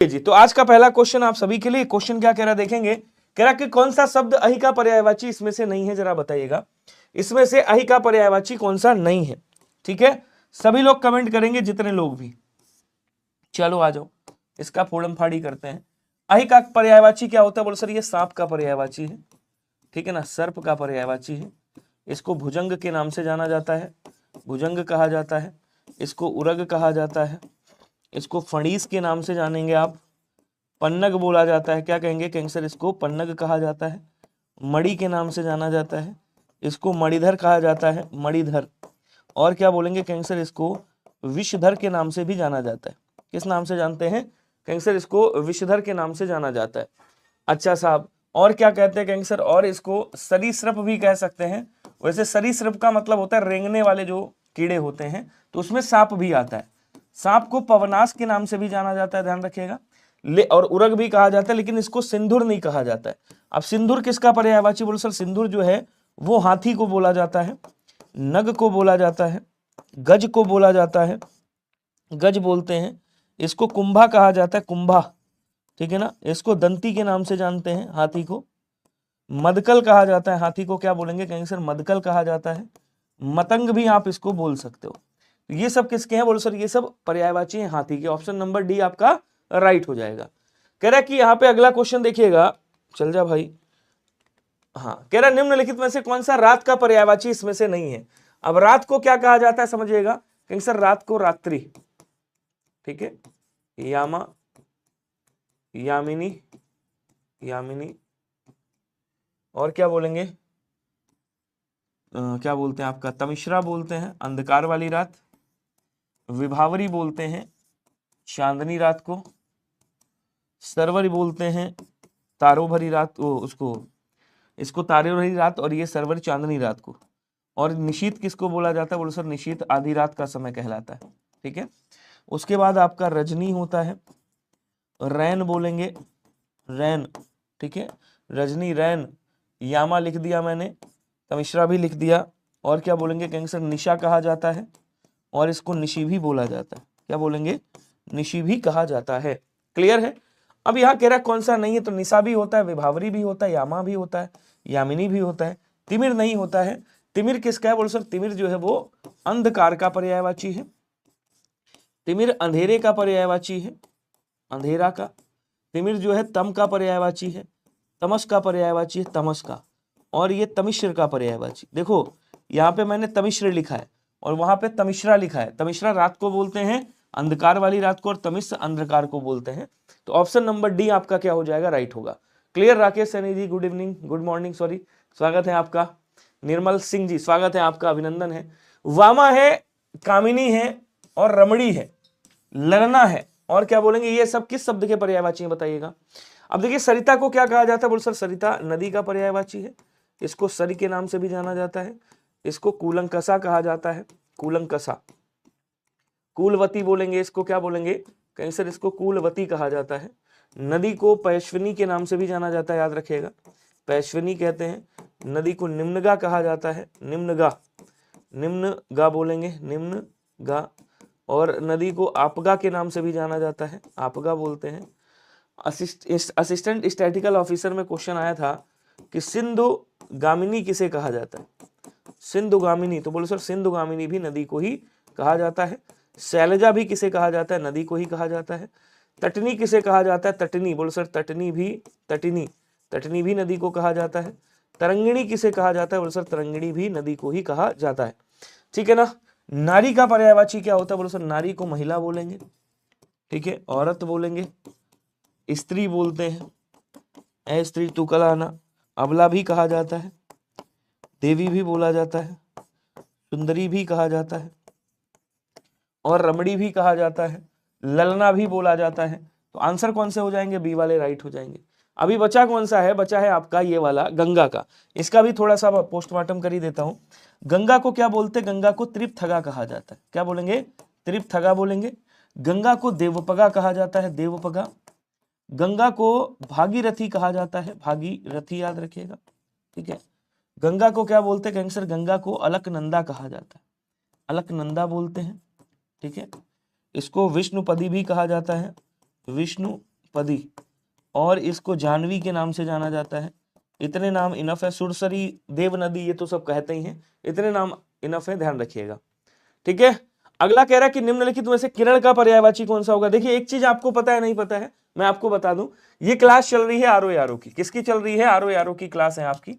जी, तो आज का पहला क्वेश्चन आप सभी के लिए। क्वेश्चन क्या कह रहा है देखेंगे। कह रहा कि कौन सा शब्द अहि का पर्यायवाची इसमें से नहीं है, जरा बताइएगा इसमें से अहि का पर्यायवाची कौन सा नहीं है। ठीक है, सभी लोग कमेंट करेंगे, जितने लोग भी। चलो आ जाओ, इसका फोड़म फाड़ी करते हैं। अहि का पर्यायवाची क्या होता है? बोलो सर ये सांप का पर्यायवाची है, ठीक है ना, सर्प का पर्यायवाची है। इसको भुजंग के नाम से जाना जाता है, भुजंग कहा जाता है। इसको उरग कहा जाता है। इसको फणीस के नाम से जानेंगे आप। पन्नग बोला जाता है, क्या कहेंगे कैंसर? इसको पन्नग कहा जाता है। मणि के नाम से जाना जाता है। इसको मणिधर कहा जाता है, मणिधर। और क्या बोलेंगे कैंसर? इसको विषधर के नाम से भी जाना जाता है। किस नाम से जानते हैं कैंसर? इसको विषधर के नाम से जाना जाता है। अच्छा साहब, और क्या कहते हैं कैंसर? और इसको सरीसृप भी कह सकते हैं। वैसे सरीसृप का मतलब होता है रेंगने वाले जो कीड़े होते हैं, तो उसमें सांप भी आता है। सांप को पवनास के नाम से भी जाना जाता है, ध्यान रखिएगा। और उरग भी कहा जाता है, लेकिन इसको सिंधुर नहीं कहा जाता है। अब सिंधुर किसका पर्यायवाची? बोलो सर सिंधुर जो है वो हाथी को बोला जाता है, नग को बोला जाता है, गज को बोला जाता है, गज बोलते हैं। इसको कुंभा कहा जाता है, कुंभा, ठीक है ना। इसको दंती के नाम से जानते हैं, हाथी को। मदकल कहा जाता है, हाथी को क्या बोलेंगे कैंसर? मदकल कहा जाता है। मतंग भी आप इसको बोल सकते हो। ये सब किसके हैं? बोलो सर ये सब पर्यायवाची हैं हाथी के। ऑप्शन नंबर डी आपका राइट हो जाएगा। कह रहा है कि यहाँ पे अगला क्वेश्चन देखिएगा, चल जा भाई। हाँ, कह रहा निम्नलिखित में से कौन सा रात का पर्यायवाची इसमें से नहीं है। अब रात को क्या कहा जाता है समझिएगा कैंसर? रात को रात्रि, ठीक है, यामा, यामिनी, यामिनी। और क्या बोलेंगे? क्या बोलते हैं आपका? तमिश्रा बोलते हैं, अंधकार वाली रात। विभावरी बोलते हैं चांदनी रात को। सरवरी बोलते हैं तारों भरी रात, उसको, इसको तारों भरी रात, और ये सरवरी चांदनी रात को। और निशीत किसको बोला जाता है? बोलो सर निशीत आधी रात का समय कहलाता है, ठीक है। उसके बाद आपका रजनी होता है, रैन बोलेंगे, रैन, ठीक है, रजनी, रैन। यामा लिख दिया मैंने, तमिश्रा भी लिख दिया। और क्या बोलेंगे कैंसर? निशा कहा जाता है, और इसको निशी भी बोला जाता है। क्या बोलेंगे? निशी भी कहा जाता है। क्लियर है? अब यहाँ कह रहा है कौन सा नहीं है, तो निशा भी होता है, विभावरी भी होता है, यामा भी होता है, यामिनी भी होता है, तिमिर नहीं होता है। तिमिर किसका है? बोलो सर तिमिर जो है वो अंधकार का पर्यायवाची है। तिमिर अंधेरे का पर्यायवाची है, अंधेरा का। तिमिर जो है तम का पर्यायवाची है, तमस का पर्यायवाची है, तमस का। और ये तमिश्र का पर्यायवाची। देखो यहाँ पे मैंने तमिश्र लिखा है और वहां पे तमिश्रा लिखा है। तमिश्रा रात को बोलते हैं, अंधकार वाली रात को, और तमिश्र अंधकार को बोलते हैं। तो ऑप्शन नंबर डी आपका क्या हो जाएगा? राइट होगा। Clear? Rakesh Saini ji good evening, good morning, sorry, स्वागत है आपका। निर्मल सिंह जी स्वागत है आपका, अभिनंदन है। वामा है, कामिनी है, और रमणी है, ललना है, और क्या बोलेंगे? ये सब किस शब्द के पर्यायवाची हैं बताइएगा। अब देखिए सरिता को क्या कहा जाता है? बोल सर सरिता नदी का पर्यायवाची है। इसको सरी के नाम से भी जाना जाता है। इसको कूलंकसा कहा जाता है, कूलंकसा। कूलवती बोलेंगे, इसको क्या बोलेंगे कैंसर? इसको कूलवती कहा जाता है। नदी को पैश्विनी के नाम से भी जाना जाता है, याद रखिएगा, पैश्विनी कहते हैं। नदी को निम्नगा कहा जाता है, निम्नगा, निम्नगा बोलेंगे, निम्नगा। और नदी को आपगा के नाम से भी जाना जाता है, आपगा बोलते हैं। असिस्टेंट स्टैटिकल ऑफिसर में क्वेश्चन आया था कि सिंधुगामिनी किसे कहा जाता है? सिंधुगामिनी, तो बोलो सर सिंधुगामिनी भी नदी को ही कहा जाता है। शैलजा भी किसे कहा जाता है? नदी को ही कहा जाता है। तटनी किसे कहा जाता है? तटनी, बोलो सर तटनी भी, तटनी, तटनी भी नदी को कहा जाता है। तरंगिणी किसे कहा जाता है? बोलो सर तरंगिणी भी नदी को ही कहा जाता है, ठीक है ना। नारी का पर्यायवाची क्या होता है? बोलो सर नारी को महिला बोलेंगे, ठीक है, औरत बोलेंगे, स्त्री बोलते हैं, ए स्त्री तू कल आना। अबला भी कहा जाता है, देवी भी बोला जाता है, सुंदरी भी कहा जाता है, और रमणी भी कहा जाता है, ललना भी बोला जाता है। तो आंसर कौन से हो जाएंगे? बी वाले राइट हो जाएंगे। अभी बचा कौन सा है? बचा है आपका ये वाला गंगा का। इसका भी थोड़ा सा पोस्टमार्टम कर ही देता हूं। गंगा को क्या बोलते? गंगा को त्रिपथगा कहा जाता है। क्या बोलेंगे? त्रिपथगा बोलेंगे। गंगा को देवपगा कहा जाता है, देवपगा। गंगा को भागीरथी कहा जाता है, भागीरथी, याद रखिएगा, ठीक है। गंगा को क्या बोलते हैं कैंसर? गंगा को अलकनंदा कहा जाता है, अलकनंदा बोलते हैं, ठीक है। इसको विष्णुपदी भी कहा जाता है, विष्णु पदी, और इसको जाह्नवी के नाम से जाना जाता है। इतने नाम इनफ है। सुरसरी, देव नदी, ये तो सब कहते ही हैं, इतने नाम इनफ है, ध्यान रखिएगा। ठीक है, अगला कह रहा है कि निम्नलिखित में से किरण का पर्यायवाची कौन सा होगा। देखिए एक चीज आपको पता है नहीं पता है, मैं आपको बता दूं, ये क्लास चल रही है आरओ एआरओ की। किसकी चल रही है? आरओ एआरओ की क्लास है आपकी,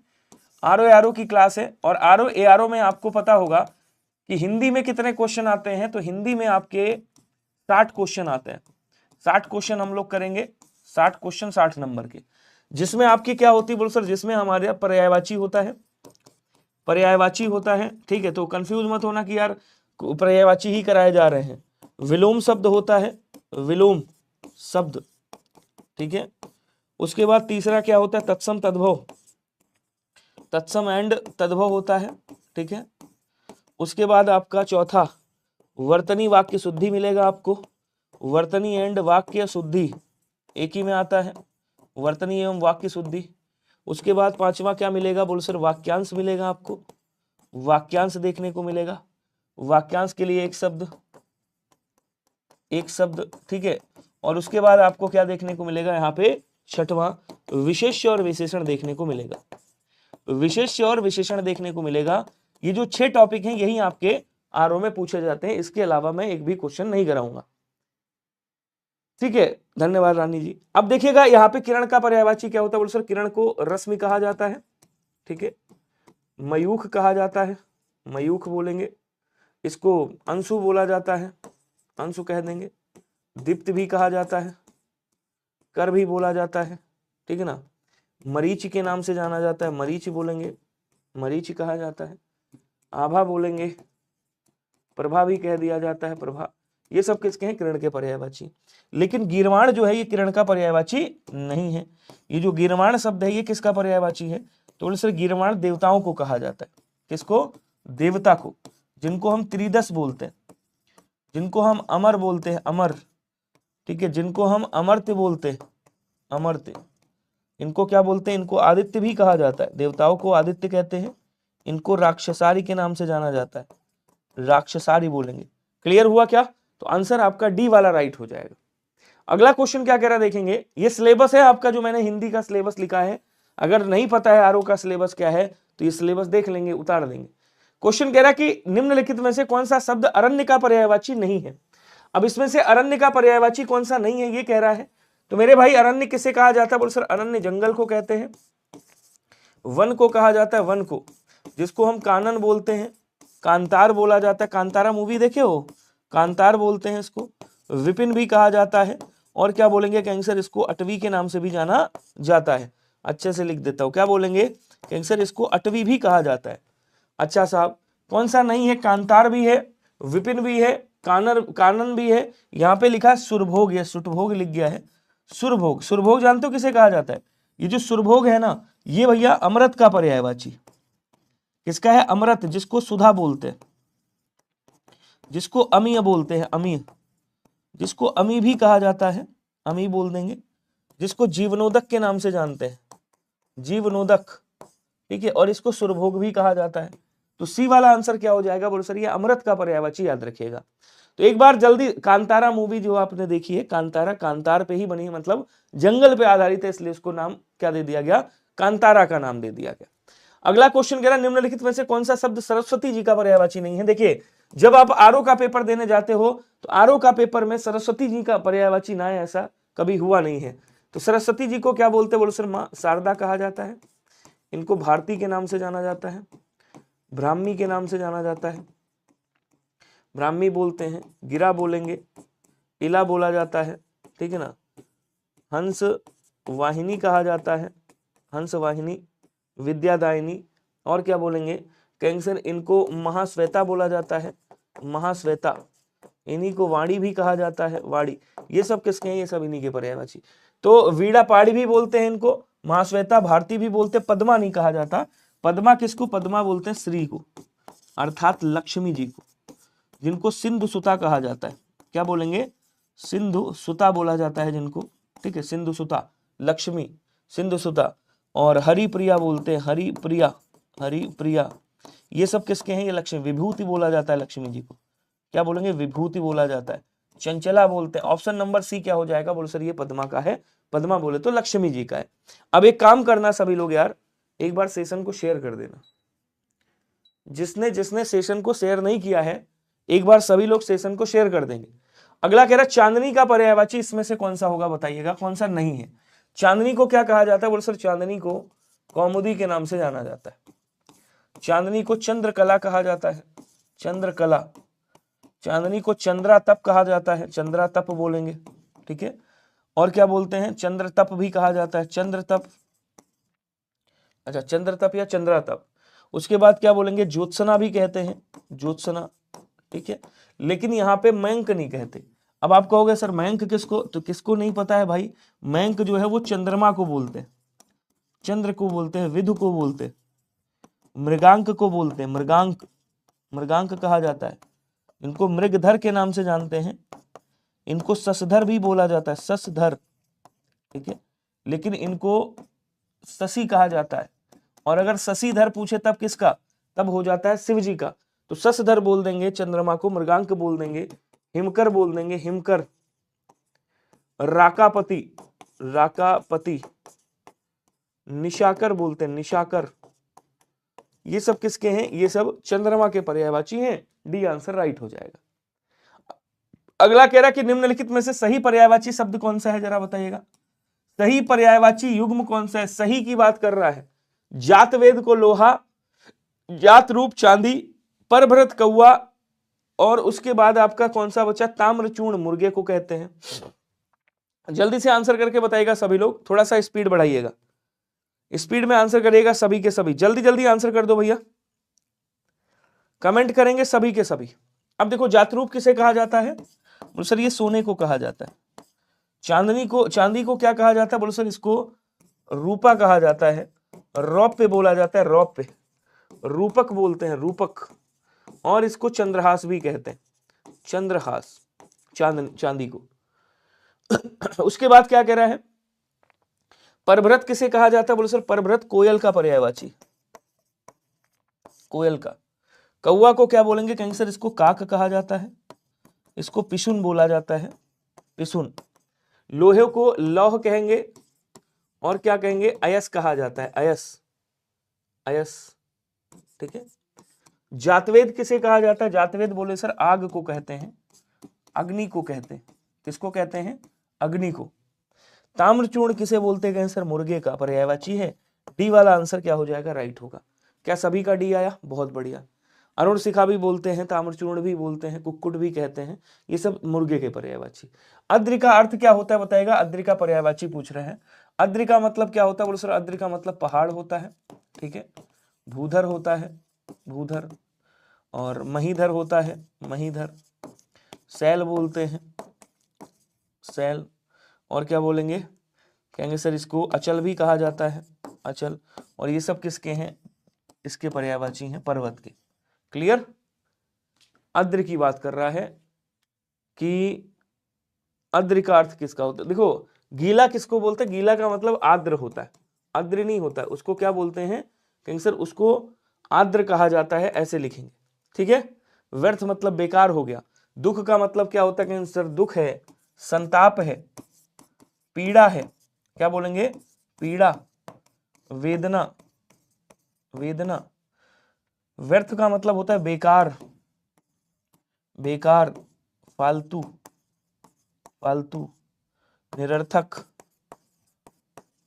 आरओ एआरओ की क्लास है। और आरओ एआरओ में आपको पता होगा कि हिंदी में कितने क्वेश्चन आते हैं, तो हिंदी में आपके 60 क्वेश्चन आते हैं। 60 क्वेश्चन हम लोग करेंगे, 60 क्वेश्चन 60 नंबर के, जिसमें आपकी क्या होती है बोलो सर, जिसमें हमारे पर्यायवाची होता है, पर्यायवाची होता है। ठीक है, तो कंफ्यूज मत होना कि यार पर्यायवाची ही कराए जा रहे हैं। विलोम शब्द होता है, विलोम शब्द। ठीक है, उसके बाद तीसरा क्या होता है? तत्सम तद्भव, तत्सम एंड तद्भव होता है। ठीक है, उसके बाद आपका चौथा वर्तनी वाक्य शुद्धि मिलेगा आपको, वर्तनी एंड वाक्य शुद्धि एक ही में आता है, वर्तनी एवं वाक्य शुद्धि। उसके बाद पांचवा क्या मिलेगा बोल सर? वाक्यांश मिलेगा आपको, वाक्यांश देखने को मिलेगा। वाक्यांश के लिए एक शब्द, एक शब्द। ठीक है, और उसके बाद आपको क्या देखने को मिलेगा यहाँ पे? छठवां विशेष्य और विशेषण देखने को मिलेगा, विशेष्य और विशेषण देखने को मिलेगा। ये जो 6 टॉपिक हैं यही आपके आरओ में पूछे जाते हैं, इसके अलावा मैं एक भी क्वेश्चन नहीं कराऊंगा। ठीक है, धन्यवाद रानी जी। अब देखिएगा यहाँ पे किरण का पर्यायवाची क्या होता है बोल सर? किरण को रश्मि कहा जाता है। ठीक है, मयूख कहा जाता है, मयूख बोलेंगे। इसको अंशु बोला जाता है, अंशु कह देंगे। दीप्त भी कहा जाता है, कर भी बोला जाता है। ठीक है ना, मरीच के नाम से जाना जाता है, मरीच बोलेंगे, मरीच कहा जाता है। आभा बोलेंगे, प्रभा भी कह दिया जाता है, प्रभा। ये सब किसके हैं? किरण के पर्यायवाची। लेकिन गीर्वाण जो है ये किरण का पर्यायवाची नहीं है। ये जो गीर्वाण शब्द है ये किसका पर्यायवाची है? तो सर गीर्वाण देवताओं को कहा जाता है। किसको? देवता को, जिनको हम त्रिदश बोलते हैं, जिनको हम अमर बोलते हैं, अमर। ठीक है, जिनको हम अमर्त्य बोलते हैं, अमर्त्य। इनको क्या बोलते हैं? इनको आदित्य भी कहा जाता है, देवताओं को आदित्य कहते हैं। इनको राक्षसारी के नाम से जाना जाता है, राक्षसारी बोलेंगे। क्लियर हुआ क्या? तो आंसर आपका डी वाला राइट हो जाएगा। अगला क्वेश्चन क्या कह रहा है देखेंगे। ये सिलेबस है आपका, जो मैंने हिंदी का सिलेबस लिखा है। अगर नहीं पता है आरओ का सिलेबस क्या है तो ये सिलेबस देख लेंगे, उतार देंगे। क्वेश्चन कह रहा है कि निम्नलिखित में से कौन सा शब्द अरण्य का पर्यायवाची नहीं है। अब इसमें से अरण्य का पर्यायवाची कौन सा नहीं है ये कह रहा है। तो मेरे भाई अरण्य किसे कहा जाता है? बोल सर अरण्य जंगल को कहते हैं, वन को कहा जाता है, वन को, जिसको हम कानन बोलते हैं, कांतार बोला जाता है। कांतारा मूवी देखे हो? कांतार बोलते हैं इसको। विपिन भी कहा जाता है। और क्या बोलेंगे कैंसर? इसको अटवी के नाम से भी जाना जाता है। अच्छे से लिख देता हूं, क्या बोलेंगे कैंसर? इसको अटवी भी कहा जाता है। अच्छा साहब, कौन सा नहीं है? कांतार भी है, विपिन भी है, कानन भी है। यहाँ पे लिखा है सुरभोग, या सुटभोग लिख गया है। सुरभोग, सुरभोग जानते हो किसे कहा जाता है? ये जो सुरभोग है ना, ये भैया अमृत का पर्यायवाची। किसका है? अमृत, जिसको सुधा बोलते हैं, जिसको अमीय बोलते हैं, अमीय, जिसको अमी भी कहा जाता है, अमी बोल देंगे। जिसको जीवनोदक के नाम से जानते हैं, जीवनोदक। ठीक है, और इसको सुरभोग भी कहा जाता है। तो सी वाला आंसर क्या हो जाएगा? बोलो सर ये अमृत का पर्यायवाची, याद रखिएगा। तो एक बार जल्दी, कांतारा मूवी जो आपने देखी है, कांतारा कांतार पे ही बनी है, मतलब जंगल पे आधारित है, इसलिए इसको नाम क्या दे दिया गया? कांतारा का नाम दे दिया गया। अगला क्वेश्चन कह रहा है निम्नलिखित में से कौन सा शब्द सरस्वती जी का पर्यायवाची नहीं है। देखिए जब आप आरओ का पेपर देने जाते हो तो आरओ का पेपर में सरस्वती जी का पर्यायवाची ना है, ऐसा कभी हुआ नहीं है। तो सरस्वती जी को क्या बोलते हैं? बोलो सर माँ शारदा कहा जाता है। इनको भारती के नाम से जाना जाता है, ब्राह्मी के नाम से जाना जाता है, ब्राह्मी बोलते हैं, गिरा बोलेंगे, इला बोला जाता है। ठीक है ना, हंस वाहिनी कहा जाता है, हंस वाहिनी, विद्यादायिनी। और क्या बोलेंगे कैंसर? इनको महाश्वेता बोला जाता है, महाश्वेता। इन्हीं को वाणी भी कहा जाता है, वाणी। ये सब किसके हैं? ये सब इन्हीं के पर्यायवाची। तो वीड़ा पाड़ी भी बोलते हैं इनको, महाश्वेता, भारती भी बोलते हैं। पद्मा नहीं कहा जाता। पद्मा किसको? पद्मा बोलते हैं श्री को, अर्थात लक्ष्मी जी को, जिनको सिंधु सुता कहा जाता है। क्या बोलेंगे? सिंधु सुता बोला जाता है जिनको। ठीक है, सिंधु सुता, लक्ष्मी, सिंधु सुता। और हरिप्रिया बोलते हैं, हरिप्रिया, हरिप्रिया। ये सब किसके हैं? ये लक्ष्मी, विभूति बोला जाता है लक्ष्मी जी को। क्या बोलेंगे? विभूति बोला जाता है। चंचला बोलते हैं। ऑप्शन नंबर सी क्या हो जाएगा? बोलो सर ये पद्मा का है, पद्मा बोले तो लक्ष्मी जी का है। अब एक काम करना सभी लोग यार, एक बार सेशन को शेयर कर देना। जिसने जिसने सेशन को शेयर नहीं किया है, एक बार सभी लोग सेशन को शेयर कर देंगे। अगला कह रहा चांदनी का पर्यायवाची इसमें से कौन सा होगा, बताइएगा कौन सा नहीं है। चांदनी को क्या कहा जाता है? बोलो सर चांदनी को कौमुदी के नाम से जाना जाता है। चांदनी को चंद्रकला कहा जाता है, चंद्रकला। चांदनी को चंद्रातप कहा जाता है, चंद्रातप बोलेंगे, ठीक है। और क्या बोलते हैं? चंद्रतप भी कहा जाता है, चंद्रतप। अच्छा, चंद्रतप या चंद्रातप। उसके बाद क्या बोलेंगे? ज्योत्सना भी कहते हैं, ज्योत्सना, ठीक है। लेकिन यहाँ पे मयंक नहीं कहते। अब आप कहोगे सर मयंक किसको, तो किसको नहीं पता है भाई? मयंक जो है वो चंद्रमा को बोलते हैं, चंद्र को बोलते हैं, विधु को बोलते हैं, मृगांक को बोलते हैं, मृगांक, मृगांक कहा जाता है। इनको मृगधर के नाम से जानते हैं। इनको ससधर भी बोला जाता है, ससधर, ठीक है। लेकिन इनको शशि कहा जाता है। और अगर शशिधर पूछे तब किसका? तब हो जाता है शिव जी का। तो शशधर बोल देंगे चंद्रमा को, मृगांक बोल देंगे, हिमकर बोल देंगे, हिमकर, राकापति, राकापति, निशाकर बोलते हैं, निशाकर। ये सब किसके हैं? ये सब चंद्रमा के पर्यायवाची हैं। डी आंसर राइट हो जाएगा। अगला कह रहा कि निम्नलिखित में से सही पर्यायवाची शब्द कौन सा है, जरा बताइएगा। सही पर्यायवाची युग्म कौन सा है? सही की बात कर रहा है। जात वेद को लोहा, जात रूप चांदी, परभृत कौआ, और उसके बाद आपका कौन सा बचा? ताम्रचूर्ण मुर्गे को कहते हैं। जल्दी से आंसर करके बताइएगा सभी लोग, थोड़ा सा स्पीड बढ़ाइएगा, स्पीड में आंसर करिएगा सभी के सभी, जल्दी जल्दी आंसर कर दो भैया, कमेंट करेंगे सभी के सभी। अब देखो जातरूप किसे कहा जाता है? बोलो सर ये सोने को कहा जाता है। चांदनी को, चांदी को क्या कहा जाता है? बोलो सर इसको रूपा कहा जाता है। रौप्य बोला जाता है, रौप्य, रूपक बोलते हैं, रूपक। और इसको चंद्रहास भी कहते हैं, चंद्रहास, चांदी को। उसके बाद क्या कह रहा है? परभृत किसे कहा जाता है? बोलो सर परभृत कोयल का पर्यायवाची, कोयल का। कौआ को क्या बोलेंगे? कहेंगे सर इसको काक कहा जाता है, इसको पिशुन बोला जाता है, पिशुन। लोहे को लौह कहेंगे, और क्या कहेंगे? अयस कहा जाता है, अयस, अयस, ठीक है। जातवेद किसे कहा जाता है? जातवेद बोले सर आग को कहते हैं, अग्नि को कहते हैं। किसको कहते हैं? अग्नि को। ताम्रचूर्ण किसे बोलते हैं? सर मुर्गे का पर्यायवाची है। डी वाला आंसर क्या हो जाएगा? राइट होगा। क्या सभी का डी आया? बहुत बढ़िया। अरुण शिखा भी बोलते हैं, ताम्रचूर्ण भी बोलते हैं, कुक्कुट भी कहते हैं, ये सब मुर्गे के पर्यायवाची। अद्रि का अर्थ क्या होता है बताएगा? अद्रि का पर्यायवाची पूछ रहे हैं। अद्रि का मतलब क्या होता है? बोलो सर अद्रि का मतलब पहाड़ होता है, ठीक है। भूधर होता है, भूधर। और महीधर होता है, महीधर। सैल बोलते हैं, सैल। और क्या बोलेंगे? कहेंगे सर इसको अचल भी कहा जाता है, अचल। और ये सब किसके हैं? इसके पर्यायवाची हैं, पर्वत के। क्लियर? अद्र की बात कर रहा है कि अद्र का अर्थ किसका होता है। देखो गीला किसको बोलते हैं? गीला का मतलब आर्द्र होता है, अद्र नहीं होता है। उसको क्या बोलते हैं? कहेंगे सर उसको आर्द्र कहा जाता है, ऐसे लिखेंगे, ठीक है। व्यर्थ मतलब बेकार हो गया। दुख का मतलब क्या होता है? कहेंगे सर दुख है, संताप है, पीड़ा है। क्या बोलेंगे? पीड़ा, वेदना, वेदना। व्यर्थ का मतलब होता है बेकार, बेकार, फालतू, फालतू, निरर्थक।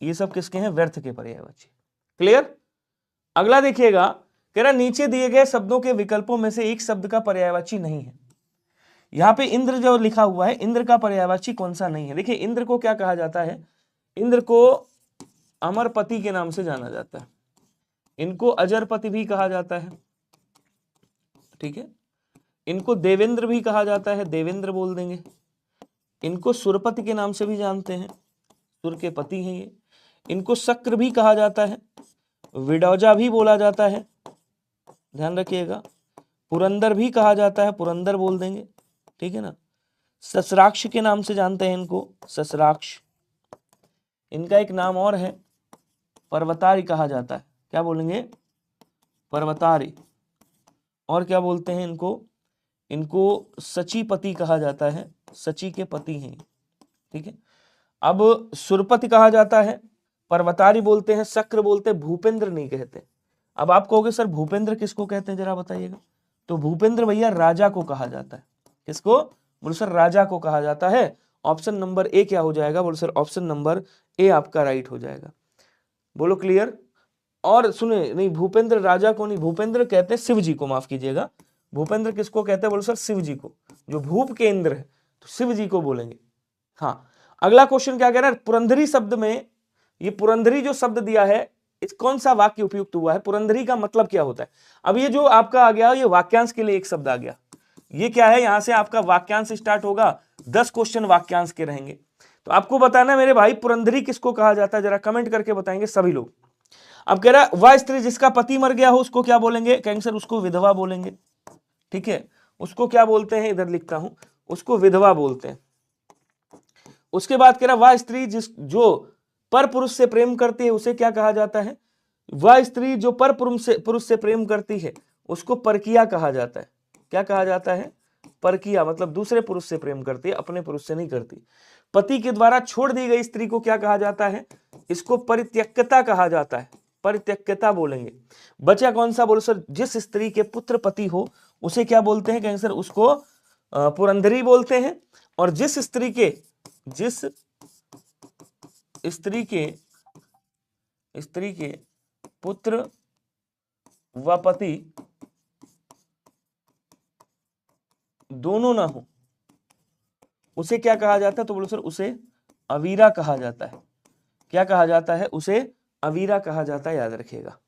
ये सब किसके हैं? व्यर्थ के पर्यायवाची। क्लियर? अगला देखिएगा, कह रहा नीचे दिए गए शब्दों के विकल्पों में से एक शब्द का पर्यायवाची नहीं है। यहां पे इंद्र जो लिखा हुआ है, इंद्र का पर्यायवाची कौन सा नहीं है? देखिए इंद्र को क्या कहा जाता है? इंद्र को अमरपति के नाम से जाना जाता है, इनको अजरपति भी कहा जाता है, ठीक है। इनको देवेंद्र भी कहा जाता है, देवेंद्र बोल देंगे। इनको सुरपति के नाम से भी जानते हैं, सुर के पति हैं ये। इनको शक्र भी कहा जाता है, विडौजा भी बोला जाता है, ध्यान रखिएगा। पुरंदर भी कहा जाता है, पुरंदर बोल देंगे, ठीक है ना। ससराक्ष के नाम से जानते हैं इनको, ससराक्ष। इनका एक नाम और है, पर्वतारी कहा जाता है। क्या बोलेंगे? पर्वतारी। और क्या बोलते हैं इनको? इनको सचीपति कहा जाता है, सची के पति हैं, ठीक है। अब सुरपति कहा जाता है, पर्वतारी बोलते हैं, शक्र बोलते हैं, भूपेंद्र नहीं कहते। अब आप कहोगे सर भूपेंद्र किसको कहते हैं, जरा बताइएगा। तो भूपेंद्र भैया राजा को कहा जाता है। किसको? बोलो सर राजा को कहा जाता है। ऑप्शन नंबर ए क्या हो जाएगा? बोलो सर ऑप्शन नंबर ए आपका राइट हो जाएगा। बोलो क्लियर। और सुने, नहीं भूपेंद्र राजा को नहीं, भूपेंद्र कहते हैं शिव जी को, माफ कीजिएगा। भूपेंद्र किसको कहते हैं? बोलो सर शिव जी को, जो भूप के इंद्र है, तो शिव जी को बोलेंगे। हाँ, अगला क्वेश्चन क्या कह रहा है? पुरंदरी शब्द में, ये पुरंदरी जो शब्द दिया है, इस कौन सा वाक्य उपयुक्त हुआ है? पुरंदरी का मतलब क्या होता है? अब ये जो आपका आ गया, ये वाक्यांश के लिए एक शब्द आ गया। ये क्या है? यहां से आपका वाक्यांश स्टार्ट होगा, 10 क्वेश्चन वाक्यांश के रहेंगे। तो आपको बताना मेरे भाई, पुरंदरी किसको कहा जाता है, जरा कमेंट करके बताएंगे सभी लोग। अब कह रहा है वह स्त्री जिसका पति मर गया हो उसको क्या बोलेंगे? कहेंगे सर उसको विधवा बोलेंगे, ठीक है। उसको क्या बोलते हैं? इधर लिखता हूं, उसको विधवा बोलते हैं। उसके बाद कह रहा वह स्त्री जो पर पुरुष से प्रेम करती है उसे क्या कहा जाता है? वह स्त्री जो पर पुरुष से प्रेम करती है उसको परकिया कहा जाता है। क्या कहा जाता है? परकिया, मतलब दूसरे पुरुष से प्रेम करती है, अपने पुरुष से नहीं करती। पति के द्वारा छोड़ दी गई स्त्री को क्या कहा जाता है? इसको परित्यक्ता कहा जाता है, परित्यक्ता बोलेंगे। बचा कौन सा? बोलो सर जिस स्त्री के पुत्र पति हो उसे क्या बोलते हैं? कहेंगे सर उसको पुरंदरी बोलते हैं। और जिस स्त्री के पुत्र व पति दोनों ना हो उसे क्या कहा जाता है? तो बोलो सर उसे अवीरा कहा जाता है। क्या कहा जाता है? उसे अवीरा कहा जाता है, याद रखिएगा।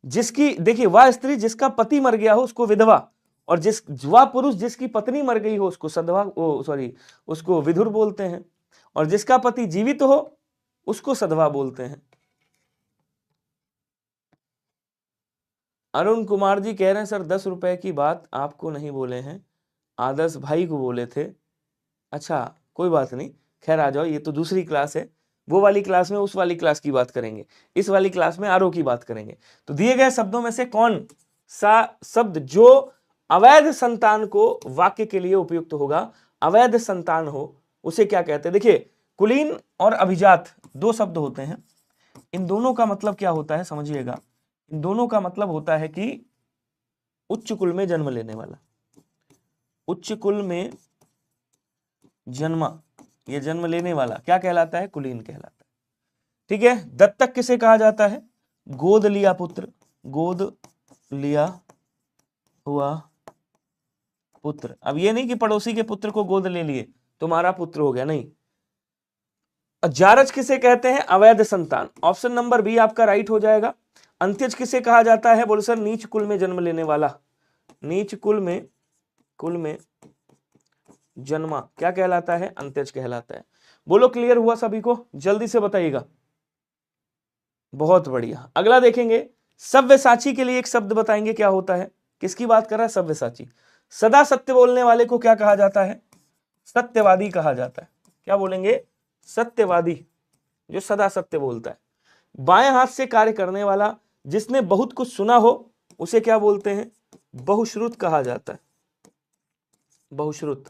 जिसकी, देखिए, वह स्त्री जिसका पति मर गया हो उसको विधवा, और वह पुरुष जिसकी पत्नी मर गई हो उसको उसको विधुर बोलते हैं, और जिसका पति जीवित हो उसको सधवा बोलते हैं। अरुण कुमार जी कह रहे हैं सर 10 रुपए की बात आपको नहीं बोले हैं, आदर्श भाई को बोले थे। अच्छा कोई बात नहीं, खैर आ जाओ, ये तो दूसरी क्लास है, वो वाली क्लास में उस वाली क्लास की बात करेंगे, इस वाली क्लास में आरो की बात करेंगे। तो दिए गए शब्दों में से कौन सा शब्द जो अवैध संतान को वाक्य के लिए उपयुक्त होगा? अवैध संतान हो उसे क्या कहते हैं? देखिए, कुलीन और अभिजात 2 शब्द होते हैं। इन दोनों का मतलब क्या होता है समझिएगा। इन दोनों का मतलब होता है कि उच्च कुल में जन्म लेने वाला, उच्च कुल में जन्मा, ये जन्म लेने वाला क्या कहलाता है? कुलीन कहलाता है, ठीक है। दत्तक किसे कहा जाता है? गोद लिया पुत्र, गोद लिया हुआ पुत्र। अब ये नहीं कि पड़ोसी के पुत्र को गोद ले लिए तुम्हारा पुत्र हो गया, नहीं। जारज किसे कहते हैं? अवैध संतान। ऑप्शन नंबर बी आपका राइट हो जाएगा। अंत्यज किसे कहा जाता है? बोलो सर नीच कुल में जन्म लेने वाला, नीच कुल में जन्मा क्या कहलाता है? अंत्यज कहलाता है। बोलो क्लियर हुआ सभी को? जल्दी से बताइएगा। बहुत बढ़िया। अगला देखेंगे, सव्यसाची के लिए एक शब्द बताएंगे क्या होता है। किसकी बात कर रहा है? सव्यसाची। सदा सत्य बोलने वाले को क्या कहा जाता है? सत्यवादी कहा जाता है। क्या बोलेंगे? सत्यवादी, जो सदा सत्य बोलता है। बाएं हाथ से कार्य करने वाला, जिसने बहुत कुछ सुना हो उसे क्या बोलते हैं? बहुश्रुत कहा जाता है, बहुश्रुत।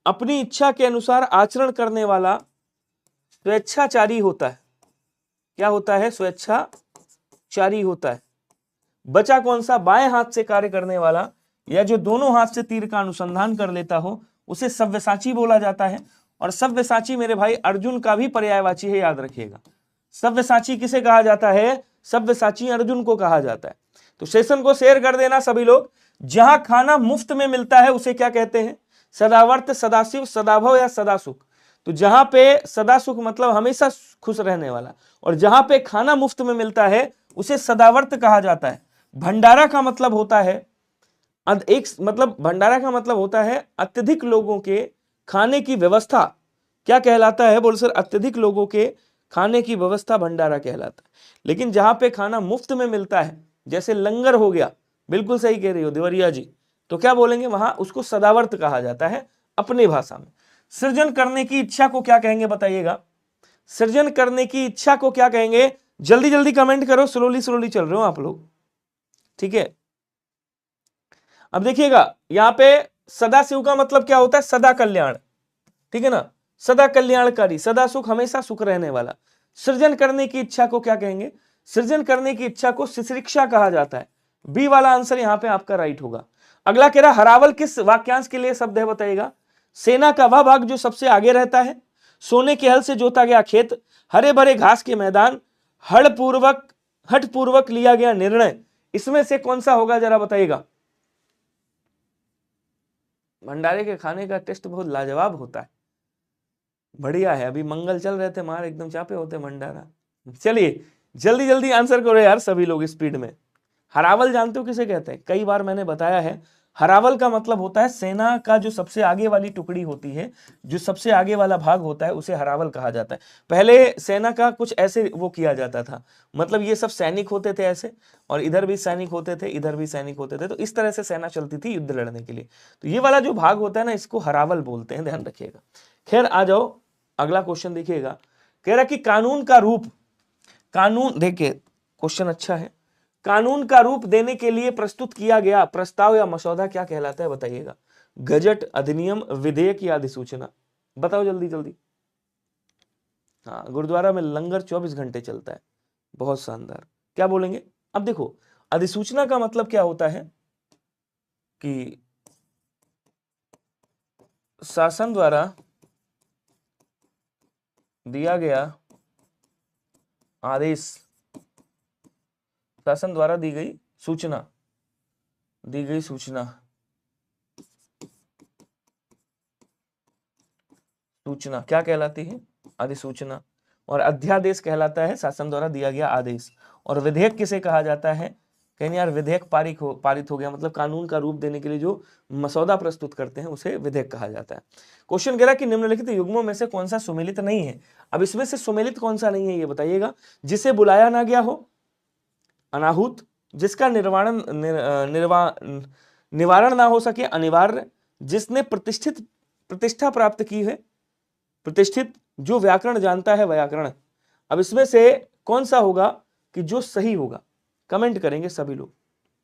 अपनी इच्छा के अनुसार आचरण करने वाला स्वेच्छाचारी होता है। क्या होता है? स्वेच्छाचारी होता है। बचा कौन सा? बाएं हाथ से कार्य करने वाला, या जो दोनों हाथ से तीर का अनुसंधान कर लेता हो उसे सव्यसाची बोला जाता है। और सव्यसाची मेरे भाई अर्जुन का भी पर्यायवाची है, याद रखिएगा। सव्यसाची किसे कहा जाता है? सव्यसाची अर्जुन को कहा जाता है। तो सेशन को शेयर कर देना सभी लोग। जहां खाना मुफ्त में मिलता है उसे क्या कहते हैं? सदावर्त, सदाशिव, सदाभव या सदासुख। तो जहां पे सदासुख मतलब हमेशा खुश रहने वाला, और जहां पे खाना मुफ्त में मिलता है उसे सदावर्त कहा जाता है। भंडारा का मतलब होता है भंडारा का मतलब होता है अत्यधिक लोगों के खाने की व्यवस्था। क्या कहलाता है? बोल सर अत्यधिक लोगों के खाने की व्यवस्था भंडारा कहलाता है। लेकिन जहां पे खाना मुफ्त में मिलता है, जैसे लंगर हो गया, बिल्कुल सही कह रही हो देवरिया जी, तो क्या बोलेंगे? वहां उसको सदावर्त कहा जाता है अपनी भाषा में। सृजन करने की इच्छा को क्या कहेंगे बताइएगा? सृजन करने की इच्छा को क्या कहेंगे? जल्दी जल्दी कमेंट करो, स्लोली स्लोली चल रहे हो आप लोग, ठीक है। अब देखिएगा यहाँ पे सदाशिव का मतलब क्या होता है, सदा कल्याण, ठीक है ना, सदा कल्याणकारी, सदा सुख, हमेशा सुख रहने वाला। सृजन करने की इच्छा को क्या कहेंगे, सृजन करने की इच्छा को शिश्रिक्षा कहा जाता है। बी वाला आंसर यहाँ पे आपका राइट होगा। अगला कह रहा हरावल किस वाक्यांश के लिए शब्द है, बताइएगा। सेना का वह भाग जो सबसे आगे रहता है, सोने के हल से जोता गया खेत, हरे भरे घास के मैदान, हठ पूर्वक लिया गया निर्णय, इसमें से कौन सा होगा जरा बताइएगा। भंडारे के खाने का टेस्ट बहुत लाजवाब होता है, बढ़िया है। अभी मंगल चल रहे थे, मार एकदम चापे होते भंडारा। चलिए जल्दी जल्दी आंसर करो यार सभी लोग स्पीड में। हरावल जानते हो किसे कहते हैं, कई बार मैंने बताया है। हरावल का मतलब होता है सेना का जो सबसे आगे वाली टुकड़ी होती है, जो सबसे आगे वाला भाग होता है, उसे हरावल कहा जाता है। पहले सेना का कुछ ऐसे वो किया जाता था, मतलब ये सब सैनिक होते थे ऐसे, और इधर भी सैनिक होते थे, इधर भी सैनिक होते थे, तो इस तरह से सेना चलती थी युद्ध लड़ने के लिए। तो ये वाला जो भाग होता है ना, इसको हरावल बोलते हैं, ध्यान रखिएगा। खैर आ जाओ, अगला क्वेश्चन देखिएगा। कह रहा कि कानून का रूप, कानून देखिए क्वेश्चन अच्छा है, कानून का रूप देने के लिए प्रस्तुत किया गया प्रस्ताव या मसौदा क्या कहलाता है, बताइएगा। गजट, अधिनियम, विधेयक या अधिसूचना, बताओ जल्दी जल्दी। हाँ, गुरुद्वारा में लंगर 24 घंटे चलता है, बहुत शानदार। क्या बोलेंगे। अब देखो अधिसूचना का मतलब क्या होता है कि शासन द्वारा दिया गया आदेश, शासन द्वारा दी गई सूचना, दी गई सूचना, सूचना क्या कहलाती है, अधिसूचना। और अध्यादेश कहलाता है शासन द्वारा दिया गया आदेश। और विधेयक किसे कहा जाता है, कहीं यार विधेयक पारित हो गया, मतलब कानून का रूप देने के लिए जो मसौदा प्रस्तुत करते हैं उसे विधेयक कहा जाता है। क्वेश्चन कह रहा है कि निम्नलिखित युग्मों में से कौन सा सुमेलित नहीं है। अब इसमें से सुमेलित कौन सा नहीं है ये बताइएगा। जिसे बुलाया ना गया हो, अनाहूत, जिसका निवारण ना हो सके, अनिवार्य, जिसने प्रतिष्ठा प्राप्त की है, प्रतिष्ठित, जो व्याकरण जानता है, व्याकरण। अब इसमें से कौन सा होगा कि जो सही होगा, कमेंट करेंगे सभी लोग,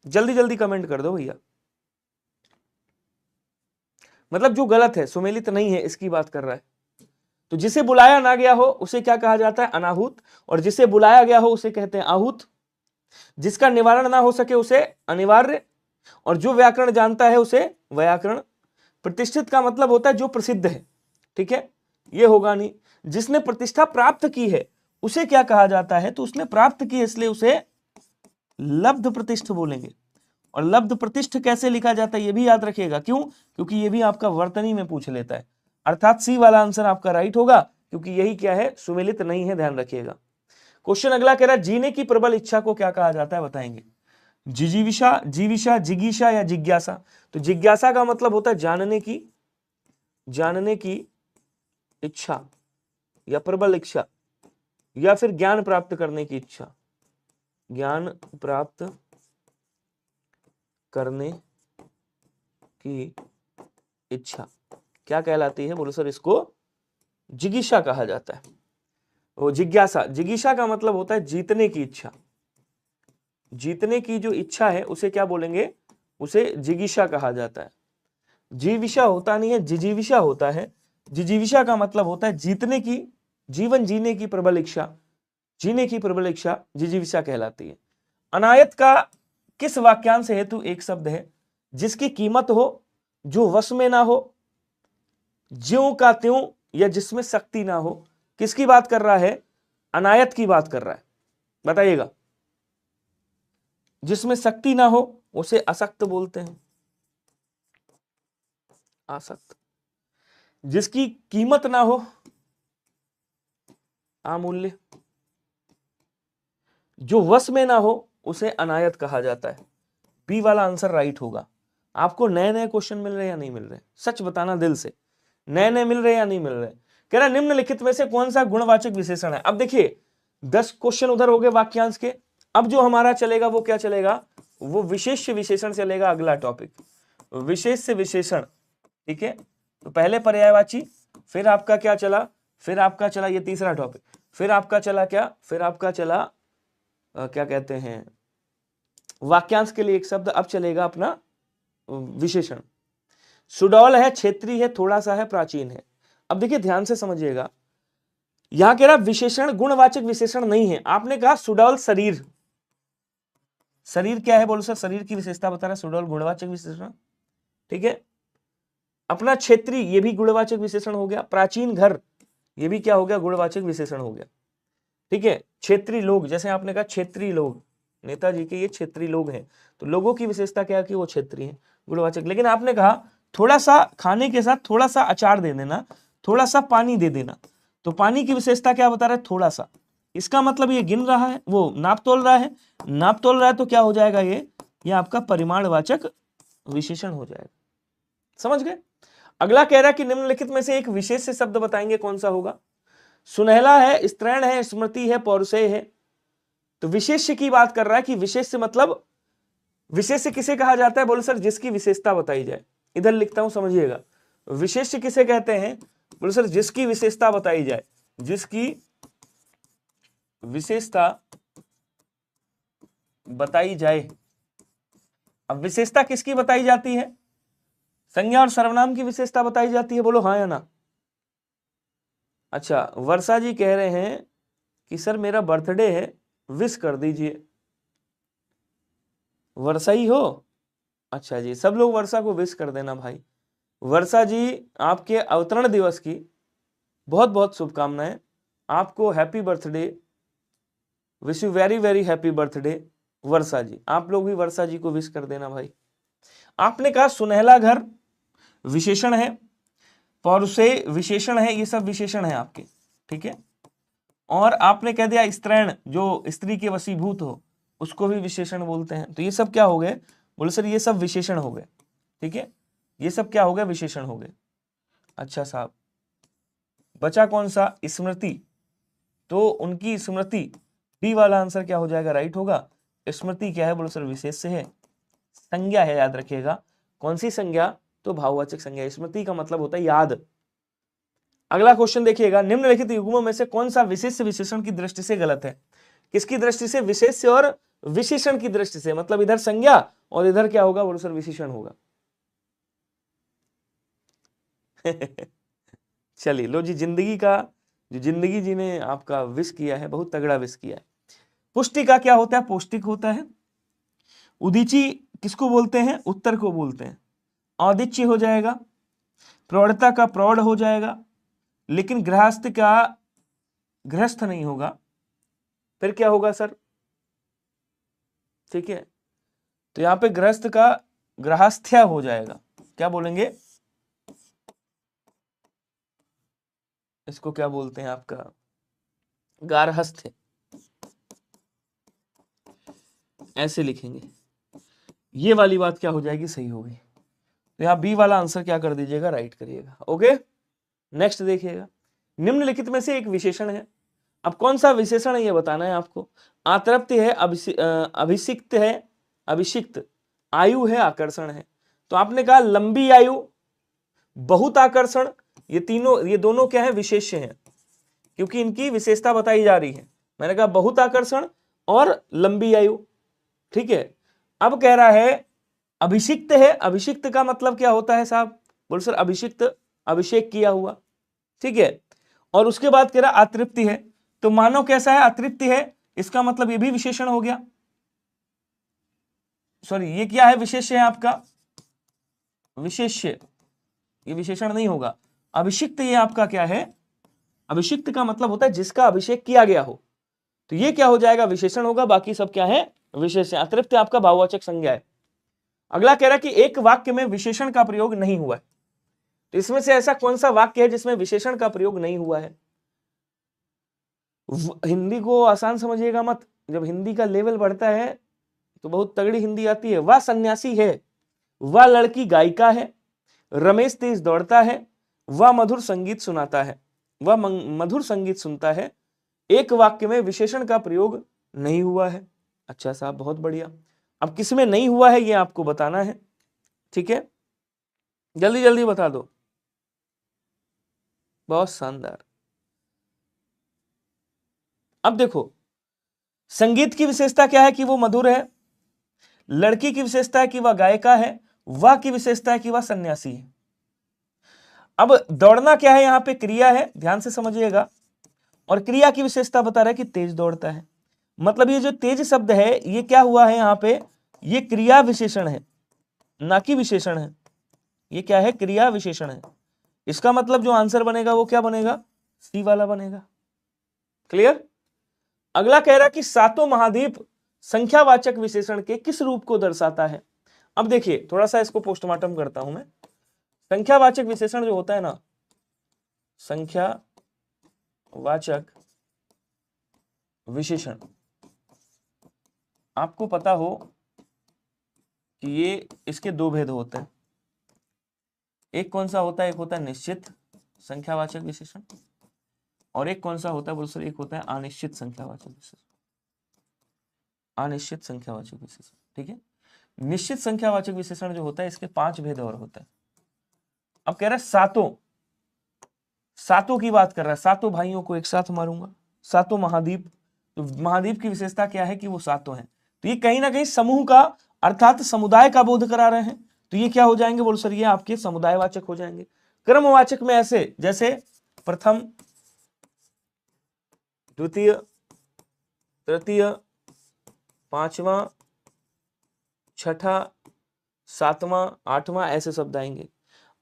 जल्दी जल्दी कमेंट कर दो भैया। मतलब जो गलत है, सुमेलित नहीं है, इसकी बात कर रहा है। तो जिसे बुलाया ना गया हो उसे क्या कहा जाता है, अनाहूत, और जिसे बुलाया गया हो उसे कहते हैं आहूत, जिसका निवारण ना हो सके उसे अनिवार्य, और जो व्याकरण जानता है उसे व्याकरण। प्रतिष्ठित का मतलब होता है जो प्रसिद्ध है, ठीक है, ये होगा नहीं। जिसने प्रतिष्ठा प्राप्त की है उसे क्या कहा जाता है, तो उसने प्राप्त की है इसलिए उसे लब्ध प्रतिष्ठ बोलेंगे। और लब्ध प्रतिष्ठ कैसे लिखा जाता है ये भी याद रखिएगा, क्यों, क्योंकि ये भी आपका वर्तनी में पूछ लेता है। अर्थात सी वाला आंसर आपका राइट होगा, क्योंकि यही क्या है, सुमेलित नहीं है, ध्यान रखिएगा। क्वेश्चन अगला कह रहा है जीने की प्रबल इच्छा को क्या कहा जाता है, बताएंगे। जिजीविषा, जीविषा, जिज्ञासा या जिज्ञासा। तो जिज्ञासा का मतलब होता है जानने की इच्छा या प्रबल इच्छा, या फिर ज्ञान प्राप्त करने की इच्छा, ज्ञान प्राप्त करने की इच्छा क्या कहलाती है, बोलो सर इसको जिज्ञासा कहा जाता है। वो जिज्ञासा, जिज्ञासा का मतलब होता है जीतने की इच्छा, जीतने की जो इच्छा है उसे क्या बोलेंगे, उसे जिज्ञासा कहा जाता है। जीविषा होता नहीं है, जिजीविषा होता है। जिजीविषा का मतलब होता है जीतने की, जीवन जीने की प्रबल इच्छा, जीने की प्रबल इच्छा जिजीविषा कहलाती है। अनायत का किस वाक्यांश हेतु एक शब्द है, जिसकी कीमत हो, जो वश में ना हो, ज्यों का त्यों, या जिसमें शक्ति ना हो। किसकी बात कर रहा है, अनायत की बात कर रहा है, बताइएगा। जिसमें शक्ति ना हो उसे असक्त बोलते हैं, आसक्त। जिसकी कीमत ना हो, अमूल्य। जो वश में ना हो उसे अनायत कहा जाता है। बी वाला आंसर राइट होगा। आपको नए नए क्वेश्चन मिल रहे या नहीं मिल रहे, सच बताना दिल से, नए नए मिल रहे या नहीं मिल रहे। कह रहा निम्नलिखित में से कौन सा गुणवाचक विशेषण है। अब देखिए 10 क्वेश्चन उधर हो गए वाक्यांश के, अब जो हमारा चलेगा वो क्या चलेगा, वो विशेष्य विशेषण चलेगा। अगला टॉपिक विशेष्य विशेषण, ठीक है। तो पहले पर्यायवाची, फिर आपका क्या चला, फिर आपका चला ये तीसरा टॉपिक, फिर आपका चला क्या, फिर आपका चला क्या कहते हैं वाक्यांश के लिए एक शब्द। अब चलेगा अपना विशेषण। सुडौल है, क्षेत्रीय है, थोड़ा सा है, प्राचीन है। अब देखिए ध्यान से समझिएगा, यहां कह रहा विशेषण गुणवाचक विशेषण नहीं है। आपने कहा सुडौल शरीर, शरीर क्या है बोलो सर, शरीर की विशेषता बता रहा है, सुडौल गुणवाचक विशेषण, ठीक है। अपना क्षेत्रीय, ये भी गुणवाचक विशेषण हो गया। प्राचीन घर, ये भी क्या हो गया, गुणवाचक विशेषण हो गया, ठीक है। क्षेत्रीय लोग, जैसे आपने कहा क्षेत्रीय लोग, नेताजी के ये क्षेत्रीय लोग हैं, तो लोगों की विशेषता क्या है कि वो क्षेत्रीय है, गुणवाचक। लेकिन आपने कहा थोड़ा सा खाने के साथ थोड़ा सा अचार दे देना, थोड़ा सा पानी दे देना, तो पानी की विशेषता क्या बता रहा है, थोड़ा सा। इसका मतलब ये गिन रहा है, वो नाप तोल रहा है, नाप तोल रहा है, तो क्या हो जाएगा ये आपका परिमाणवाचक विशेषण हो जाएगा। समझ गए। अगला कह रहा है कि निम्नलिखित में से एक विशेष शब्द बताएंगे, कौन सा होगा। सुनहला है, स्त्रैण है, स्मृति है, पौरुषेय है। तो विशेष्य की बात कर रहा है कि विशेष्य मतलब, विशेष्य किसे कहा जाता है, बोलो सर, जिसकी विशेषता बताई जाए। इधर लिखता हूं समझिएगा, विशेष्य किसे कहते हैं, बोलो सर, जिसकी विशेषता बताई जाए, जिसकी विशेषता बताई जाए। अब विशेषता किसकी बताई जाती है, संज्ञा और सर्वनाम की विशेषता बताई जाती है, बोलो हाँ या ना। अच्छा, वर्षा जी कह रहे हैं कि सर मेरा बर्थडे है, विश कर दीजिए। वर्षा ही हो, अच्छा जी, सब लोग वर्षा को विश कर देना भाई। वर्षा जी, आपके अवतरण दिवस की बहुत बहुत शुभकामनाएं, आपको happy birthday, wish you very very happy birthday Varsha ji. आप लोग भी वर्षा जी को विश कर देना भाई। आपने कहा सुनहला घर विशेषण है, पौरुषेय विशेषण है, ये सब विशेषण है आपके, ठीक है। और आपने कह दिया स्त्रैण, जो स्त्री के वशीभूत हो, उसको भी विशेषण बोलते हैं। तो ये सब क्या हो गए, बोले सर ये सब विशेषण हो गए, ठीक है। ये सब क्या हो गए, विशेषण हो गए। अच्छा साहब, बचा कौन सा, स्मृति। तो उनकी स्मृति, बी वाला आंसर क्या हो जाएगा, राइट होगा। स्मृति क्या है, बोलो सर विशेष्य है, संज्ञा है, याद रखिएगा। कौन सी संज्ञा, तो भाववाचक संज्ञा। स्मृति का मतलब होता है याद। अगला क्वेश्चन देखिएगा, निम्नलिखित युग्मों में से कौन सा विशेष विशेषण की दृष्टि से गलत है। किसकी दृष्टि से, विशेष और विशेषण की दृष्टि से, मतलब इधर संज्ञा और इधर क्या होगा, बोलो सर विशेषण होगा। चलिए लो जी, जिंदगी का जो जिंदगी जी ने आपका विश किया है, बहुत तगड़ा विश किया है। पुष्टि का क्या होता है, पौष्टिक होता है। उदीची किसको बोलते हैं, उत्तर को बोलते हैं। औदिच्य हो जाएगा, प्रौढ़ता का प्रौढ़ हो जाएगा, लेकिन गृहस्थ का गृहस्थ नहीं होगा। फिर क्या होगा सर, ठीक है, तो यहां पे गृहस्थ का गृहस्थ्य हो जाएगा। क्या बोलेंगे, इसको क्या बोलते हैं आपका, गारहस्थ्य, ऐसे लिखेंगे। ये वाली बात क्या हो जाएगी, सही होगी। तो यहाँ बी वाला आंसर क्या कर दीजिएगा, राइट करिएगा। ओके, नेक्स्ट देखिएगा, निम्नलिखित में से एक विशेषण है। अब कौन सा विशेषण है ये बताना है आपको। आतृप्ति है, अभिषिक्त है, अभिषिक्त, आयु है, आकर्षण है। तो आपने कहा लंबी आयु, बहुत आकर्षण, ये तीनों, ये दोनों क्या है, विशेष्य हैं, क्योंकि इनकी विशेषता बताई जा रही है। मैंने कहा बहुत आकर्षण और लंबी आयु, ठीक है। अब कह रहा है अभिषिक्त है। अभिषिक्त का मतलब क्या होता है साहब, बोल सर अभिषिक्त, अभिषेक किया हुआ, ठीक है। और उसके बाद कह रहा अतृप्ति है, तो मानो कैसा है, अतृप्ति है, इसका मतलब ये भी विशेषण हो गया। सॉरी, ये क्या है, विशेष्य है आपका, विशेष्य, ये विशेषण नहीं होगा। अभिषिक्त ये आपका क्या है, अभिषिक्त का मतलब होता है जिसका अभिषेक किया गया हो, तो ये क्या हो जाएगा, विशेषण होगा। बाकी सब क्या है, विशेष्य। अतृप्त आपका भाववाचक संज्ञा है। अगला कह रहा है कि एक वाक्य में विशेषण का प्रयोग नहीं हुआ है। तो इसमें से ऐसा कौन सा वाक्य है जिसमें विशेषण का प्रयोग नहीं हुआ है। हिंदी को आसान समझिएगा मत, जब हिंदी का लेवल बढ़ता है तो बहुत तगड़ी हिंदी आती है। वह सन्यासी है, वह लड़की गायिका है, रमेश तेज दौड़ता है, वह मधुर संगीत सुनाता है, वह मधुर संगीत सुनता है। एक वाक्य में विशेषण का प्रयोग नहीं हुआ है। अच्छा साहब, बहुत बढ़िया। अब किसमें नहीं हुआ है ये आपको बताना है, ठीक है, जल्दी जल्दी बता दो। बहुत शानदार। अब देखो, संगीत की विशेषता क्या है कि वो मधुर है, लड़की की विशेषता है कि वह गायिका है, वह की विशेषता है कि वह सन्यासी है। अब दौड़ना क्या है, यहां पे क्रिया है, ध्यान से समझिएगा, और क्रिया की विशेषता बता रहा है कि तेज दौड़ता है। मतलब ये जो तेज शब्द है ये क्या हुआ है यहां पे, ये क्रिया विशेषण है ना कि विशेषण है। ये क्या है, क्रिया विशेषण है। इसका मतलब जो आंसर बनेगा वो क्या बनेगा, सी वाला बनेगा। क्लियर। अगला कह रहा कि सातों महाद्वीप संख्यावाचक विशेषण के किस रूप को दर्शाता है। अब देखिए थोड़ा सा इसको पोस्टमार्टम करता हूं मैं। संख्यावाचक विशेषण जो होता है ना, संख्यावाचक विशेषण, आपको पता हो कि ये इसके दो भेद होते हैं। एक कौन सा होता है, एक होता है निश्चित संख्यावाचक विशेषण, और एक कौन सा होता है बोल सर, एक होता है अनिश्चित संख्यावाचक विशेषण। अनिश्चित संख्यावाचक विशेषण, ठीक है। निश्चित संख्यावाचक विशेषण जो होता है इसके 5 भेद और होता है। अब कह रहा है सातों की बात कर रहा है, सातों भाइयों को एक साथ मारूंगा, सातों महाद्वीप। तो महाद्वीप की विशेषता क्या है कि वो सातों हैं। तो ये कहीं ना कहीं समूह का अर्थात समुदाय का बोध करा रहे हैं। तो ये क्या हो जाएंगे बोल सर, ये आपके समुदायवाचक हो जाएंगे। क्रमवाचक में ऐसे जैसे प्रथम, द्वितीय, तृतीय, पांचवा, छठा, सातवां, आठवां, ऐसे शब्द आएंगे।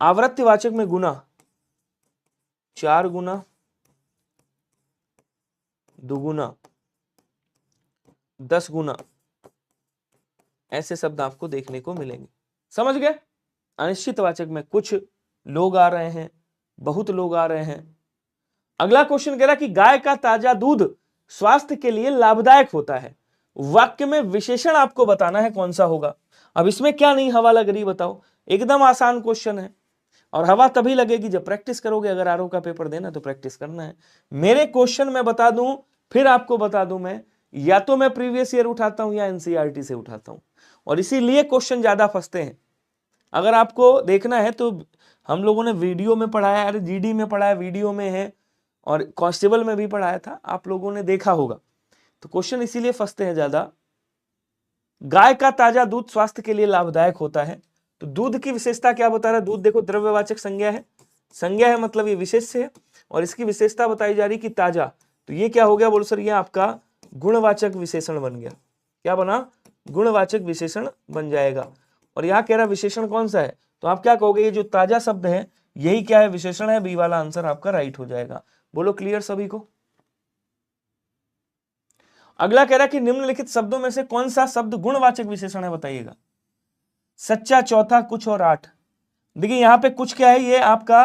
आवृत्तिवाचक में गुना, 4 गुना, दुगुना, 10 गुना, ऐसे शब्द आपको देखने को मिलेंगे। समझ गए। अनिश्चितवाचक में कुछ लोग आ रहे हैं, बहुत लोग आ रहे हैं। अगला क्वेश्चन कह रहा कि गाय का ताजा दूध स्वास्थ्य के लिए लाभदायक होता है। वाक्य में विशेषण आपको बताना है कौन सा होगा। अब इसमें क्या नहीं हवा लग रही बताओ, एकदम आसान क्वेश्चन है। और हवा तभी लगेगी जब प्रैक्टिस करोगे। अगर आरओ का पेपर देना तो प्रैक्टिस करना है। मेरे क्वेश्चन मैं बता दूं, फिर आपको बता दूं, मैं या तो मैं प्रीवियस ईयर उठाता हूं या एनसीईआरटी से उठाता हूं, और इसीलिए क्वेश्चन ज्यादा फंसते हैं। अगर आपको देखना है तो हम लोगों ने वीडियो में पढ़ाया, अरे जीडी में पढ़ाया, वीडियो में है, और कांस्टेबल में भी पढ़ाया था, आप लोगों ने देखा होगा। तो क्वेश्चन इसीलिए फंसते हैं ज्यादा। गाय का ताजा दूध स्वास्थ्य के लिए लाभदायक होता है। तो दूध की विशेषता क्या बता रहा है, दूध देखो द्रव्यवाचक संज्ञा है, संज्ञा है मतलब ये विशेष है, और इसकी विशेषता बताई जा रही कि ताजा। तो ये क्या हो गया बोल सर, ये आपका गुणवाचक विशेषण बन गया। क्या बना, गुणवाचक विशेषण बन जाएगा। और यहां कह रहा विशेषण कौन सा है, तो आप क्या कहोगे, ये जो ताजा शब्द है यही क्या है, विशेषण है। बी वाला आंसर आपका राइट हो जाएगा। बोलो क्लियर सभी को। अगला कह रहा कि निम्नलिखित शब्दों में से कौन सा शब्द गुणवाचक विशेषण है, बताइएगा। सच्चा, चौथा, कुछ और 8। देखिए यहां पे कुछ क्या है, ये आपका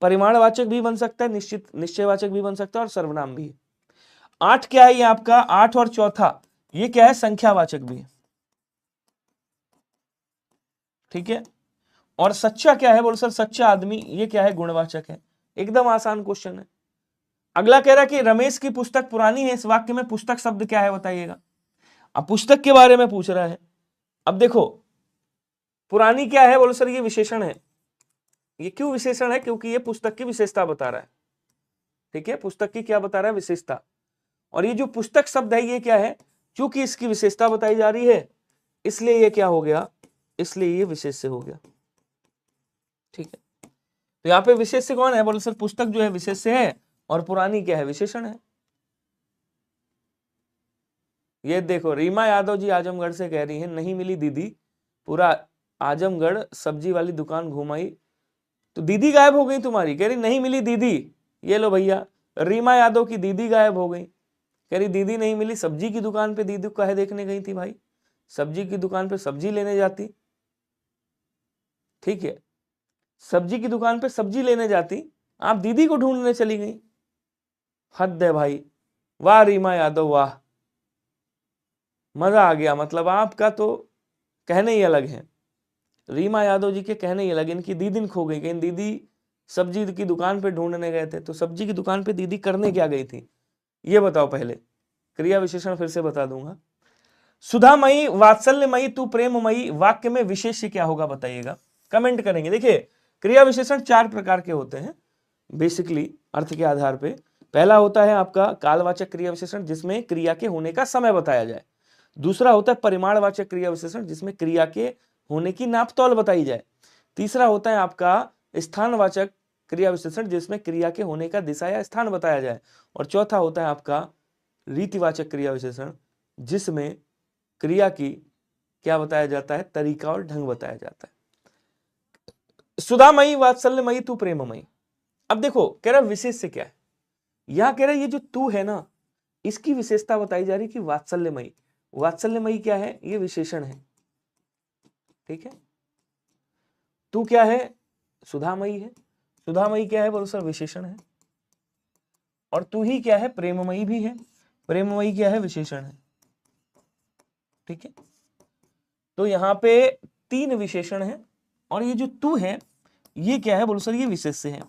परिमाणवाचक भी बन सकता है, निश्चयवाचक भी बन सकता है, और सर्वनाम भी। 8 क्या है, ये आपका 8 और चौथा ये क्या है, संख्यावाचक भी है, ठीक है। और सच्चा क्या है बोल सर, सच्चा आदमी, ये क्या है, गुणवाचक है। एकदम आसान क्वेश्चन है। अगला कह रहा कि रमेश की पुस्तक पुरानी है। इस वाक्य में पुस्तक शब्द क्या है बताइएगा। अब पुस्तक के बारे में पूछ रहा है। अब देखो पुरानी क्या है बोलो सर, ये विशेषण है। ये क्यों विशेषण है, क्योंकि ये पुस्तक की विशेषता बता रहा है, ठीक है। पुस्तक की क्या बता रहा है, विशेषता। और ये जो पुस्तक शब्द है ये क्या है, क्योंकि इसकी विशेषता बताई जा रही है, इसलिए ये क्या हो गया, इसलिए ये विशेष से हो गया, ठीक है। तो यहाँ पे विशेष से कौन है बोले सर, पुस्तक जो है विशेष से है, और पुरानी क्या है, विशेषण है। ये देखो रीमा यादव जी आजमगढ़ से कह रही हैं, नहीं मिली दीदी, पूरा आजमगढ़ सब्जी वाली दुकान घुमाई तो दीदी गायब हो गई तुम्हारी। कह रही नहीं मिली दीदी। ये लो भैया, रीमा यादव की दीदी गायब हो गई। कह रही दीदी नहीं मिली, सब्जी की दुकान पे दीदी को काहे देखने गई थी भाई, सब्जी की दुकान पे सब्जी लेने जाती, ठीक है। सब्जी की दुकान पे सब्जी लेने जाती, आप दीदी को ढूंढने चली गई। हद है भाई, वाह रीमा यादव वाह, मजा आ गया। मतलब आपका तो कहने ही अलग है, रीमा यादव जी के कहने ही अलग। इनकी दीदी खो गई, कहीं दीदी सब्जी की दुकान पे ढूंढने गए थे, तो सब्जी की दुकान पे दीदी करने क्या गई थी, ये बताओ पहले। क्रिया विशेषण फिर से बता दूंगा। सुधामयी, वात्सल्यमयी, तू प्रेममयी, वाक्य में विशेष्य क्या होगा बताइएगा, कमेंट करेंगे। देखिए क्रिया विशेषण 4 प्रकार के होते हैं बेसिकली अर्थ के आधार पे। पहला होता है आपका कालवाचक क्रिया विशेषण, जिसमें क्रिया के होने का समय बताया जाए। दूसरा होता है परिमाणवाचक क्रिया विशेषण, जिसमें क्रिया के होने की नापतौल बताई जाए। तीसरा होता है आपका स्थानवाचक क्रिया विशेषण, जिसमें क्रिया के होने का दिशा या स्थान बताया जाए। और चौथा होता है आपका रीतिवाचक क्रिया विशेषण, जिसमें क्रिया की क्या बताया जाता है, तरीका और ढंग बताया जाता है। सुधामयी, वात्सल्यमयी, तू प्रेममयी। अब देखो कह रहा विशेष से क्या है, यहां कह रहा ये जो तू है ना, इसकी विशेषता बताई जा रही कि वात्सल्यमयी। वात्सल्यमयी क्या है, ये विशेषण है, ठीक है। तू क्या है, सुधामयी है। सुधामयी क्या है बोलो सर, विशेषण है। और तू ही क्या है, प्रेममयी भी है। प्रेममयी क्या है, विशेषण है, ठीक है। तो यहां पे 3 विशेषण है, और ये जो तू है ये क्या है बोलो सर, ये विशेष्य है।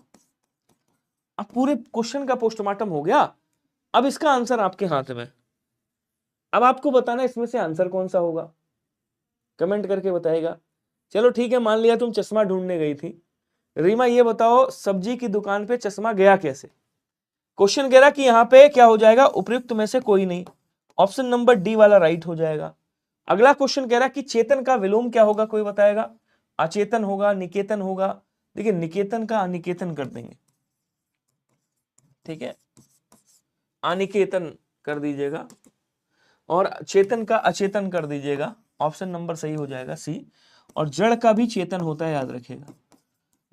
अब पूरे क्वेश्चन का पोस्टमार्टम हो गया, अब इसका आंसर आपके हाथ में। अब आपको बताना इसमें से आंसर कौन सा होगा, कमेंट करके बताएगा। चलो ठीक है, मान लिया तुम चश्मा ढूंढने गई थी। रीमा ये बताओ सब्जी की दुकान पे चश्मा गया कैसे। क्वेश्चन कह रहा कि यहां पे क्या हो जाएगा, उपयुक्त में से कोई नहीं। ऑप्शन नंबर डी वाला राइट हो जाएगा। अगला क्वेश्चन कह रहा कि चेतन का विलोम क्या होगा, कोई बताएगा। अचेतन होगा, निकेतन होगा। देखिए निकेतन का अनिकेतन कर देंगे, ठीक है, अनिकेतन कर दीजिएगा, और चेतन का अचेतन कर दीजिएगा। ऑप्शन नंबर सही हो जाएगा सी। और जड़ का भी चेतन होता है, याद रखिएगा।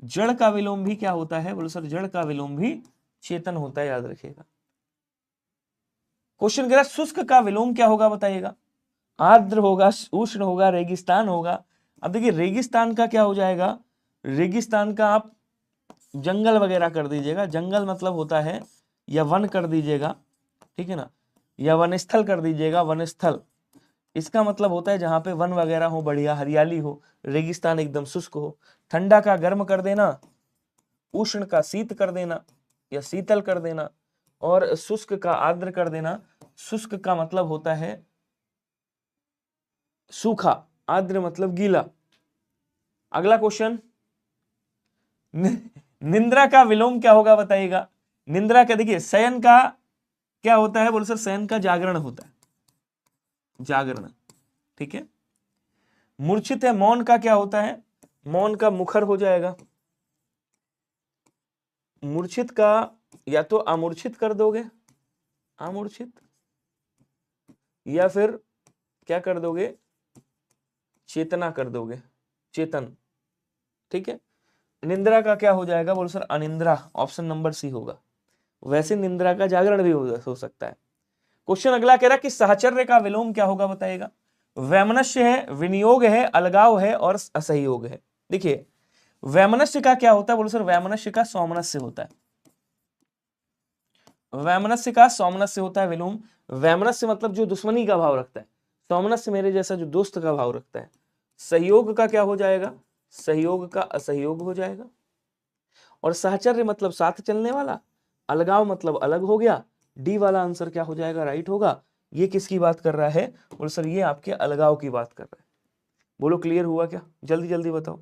जड़ का विलोम भी क्या होता है बोलो सर, जड़ का विलोम भी चेतन होता है, याद रखिएगा। क्वेश्चन कह रहा शुष्क का विलोम क्या होगा बताइएगा। आर्द्र होगा, उष्ण होगा, रेगिस्तान होगा। अब देखिए रेगिस्तान का क्या हो जाएगा, रेगिस्तान का आप जंगल वगैरह कर दीजिएगा। जंगल मतलब होता है, या वन कर दीजिएगा, ठीक है ना, या वनस्थल कर दीजिएगा। वनस्थल इसका मतलब होता है जहां पे वन वगैरह हो, बढ़िया हरियाली हो। रेगिस्तान एकदम शुष्क हो। ठंडा का गर्म कर देना, उष्ण का शीत कर देना या शीतल कर देना, और शुष्क का आर्द्र कर देना। शुष्क का मतलब होता है सूखा, आर्द्र मतलब गीला। अगला क्वेश्चन, निंद्रा का विलोम क्या होगा बताइएगा। निंद्रा का देखिए शयन का क्या होता है बोलो सर, शयन का जागरण होता है, जागरण, ठीक है। मूर्छित है, मौन का क्या होता है, मौन का मुखर हो जाएगा। मूर्छित का या तो अमूर्छित कर दोगे, अमूर्छित, या फिर क्या कर दोगे, चेतना कर दोगे, चेतन, ठीक है। निंद्रा का क्या हो जाएगा बोलो सर, अनिंद्रा। ऑप्शन नंबर सी होगा। वैसे निंद्रा का जागरण भी हो सकता है। क्वेश्चन अगला कह रहा कि साहचर्य का विलोम क्या होगा बताइएगा। वैमनस्य है, विनियोग है, अलगाव है, और असहयोग है। देखिए वैमनस्य का क्या होता है बोलो सर, वैमनस्य का सौमनस्य होता है। वैमनस्य का सौमनस्य होता है विलोम। वैमनस्य मतलब जो दुश्मनी का भाव रखता है, सौमनस्य मेरे जैसा जो दोस्त का भाव रखता है। सहयोग का क्या हो जाएगा, सहयोग का असहयोग हो जाएगा। और साहचर्य मतलब साथ चलने वाला। अलगाव मतलब अलग हो गया। डी वाला आंसर क्या हो जाएगा, राइट होगा। ये किसकी बात कर रहा है बोलो सर, ये आपके अलगाव की बात कर रहा है। बोलो क्लियर हुआ क्या, जल्दी जल्दी बताओ।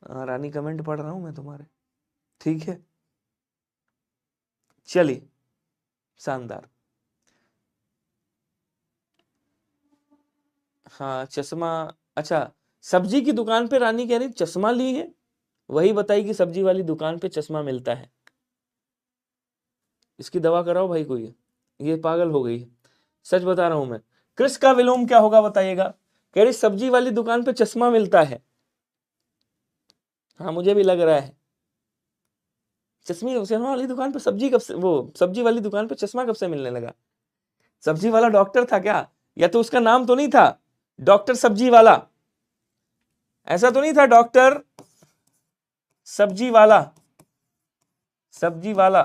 रानी कमेंट पढ़ रहा हूं मैं तुम्हारे, ठीक है। चलिए शानदार। हाँ चश्मा, अच्छा सब्जी की दुकान पे रानी कह रही चश्मा ली है, वही बताई कि सब्जी वाली दुकान पे चश्मा मिलता है। इसकी दवा कराओ भाई कोई, ये पागल हो गई है, सच बता रहा हूं मैं। कृष का विलोम क्या होगा बताइएगा। कह रही सब्जी वाली दुकान पे चश्मा मिलता है। हाँ मुझे भी लग रहा है। चश्मा वाली दुकान पे सब्जी कब से, वो सब्जी वाली दुकान पे चश्मा कब से मिलने लगा। सब्जी वाला डॉक्टर था क्या, या तो उसका नाम तो नहीं था डॉक्टर सब्जी वाला, ऐसा तो नहीं था डॉक्टर सब्जी वाला, सब्जी वाला,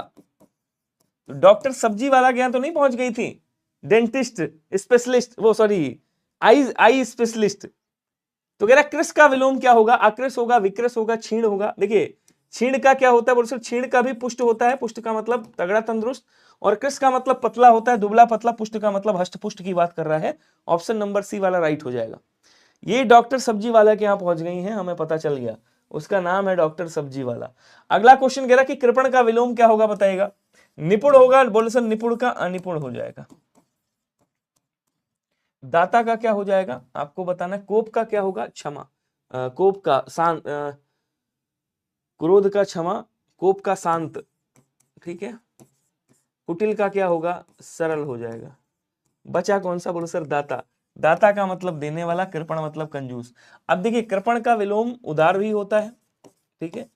डॉक्टर सब्जी वाला के यहां तो नहीं पहुंच गई थी डेंटिस्ट स्पेशलिस्ट, वो सॉरी आई स्पेशलिस्ट। तो कह रहा कृष का विलोम क्या होगा, अकृष होगा, विकृष होगा, छीण होगा। देखिए छीण का क्या होता है बोलो सर, छीण का भी पुष्ट होता है, पुष्ट का मतलब तगड़ा तंदुरुस्त, और कृष का मतलब पतला होता है, दुबला पतला, पुष्ट का मतलब हष्ट पुष्ट की बात कर रहा है। ऑप्शन नंबर सी वाला राइट हो जाएगा। ये डॉक्टर सब्जी वाला के यहाँ पहुंच गई हैं, हमें पता चल गया उसका नाम है डॉक्टर सब्जी वाला। अगला क्वेश्चन कह रहा कि कृपण का विलोम क्या होगा बताइएगा। निपुण होगा बोले सर, निपुण का अनिपुण हो जाएगा। दाता का क्या हो जाएगा आपको बताना है। कोप का क्या होगा, क्षमा। कोप का शांत, क्रोध का क्षमा, कोप का शांत, ठीक है। कुटिल का क्या होगा, सरल हो जाएगा। बचा कौन सा, बोलो सर दाता। दाता का मतलब देने वाला, कृपण मतलब कंजूस। अब देखिए कृपण का विलोम उदार भी होता है, ठीक है।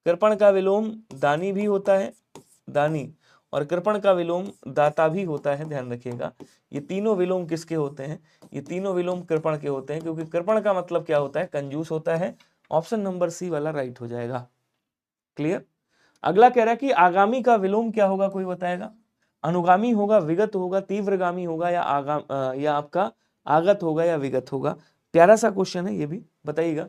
कृपण का विलोम दानी भी होता है, दानी, और कृपण का विलोम दाता भी होता है, ध्यान रखिएगा। ये तीनों विलोम किसके होते हैं, ये तीनों विलोम कृपण के होते हैं, क्योंकि कृपण का मतलब क्या होता है, कंजूस होता है। ऑप्शन नंबर सी वाला राइट हो जाएगा। क्लियर। अगला कह रहा है कि आगामी का विलोम क्या होगा, कोई बताएगा। अनुगामी होगा, विगत होगा, तीव्रगामी होगा, या आपका आगत होगा या विगत होगा। प्यारा सा क्वेश्चन है ये भी, बताइएगा।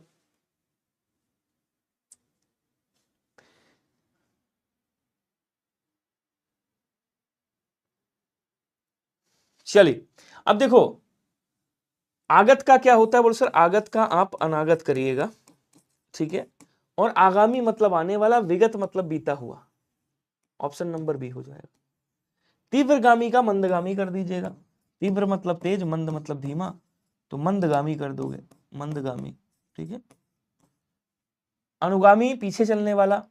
चलिए अब देखो आगत का क्या होता है, बोलो सर आगत का आप अनागत करिएगा, ठीक है। और आगामी मतलब आने वाला, विगत मतलब बीता हुआ, ऑप्शन नंबर बी हो जाएगा। तीव्रगामी का मंदगामी कर दीजिएगा, तीव्र मतलब तेज, मंद मतलब धीमा, तो मंदगामी कर दोगे, मंदगामी, ठीक है। अनुगामी पीछे चलने वाला,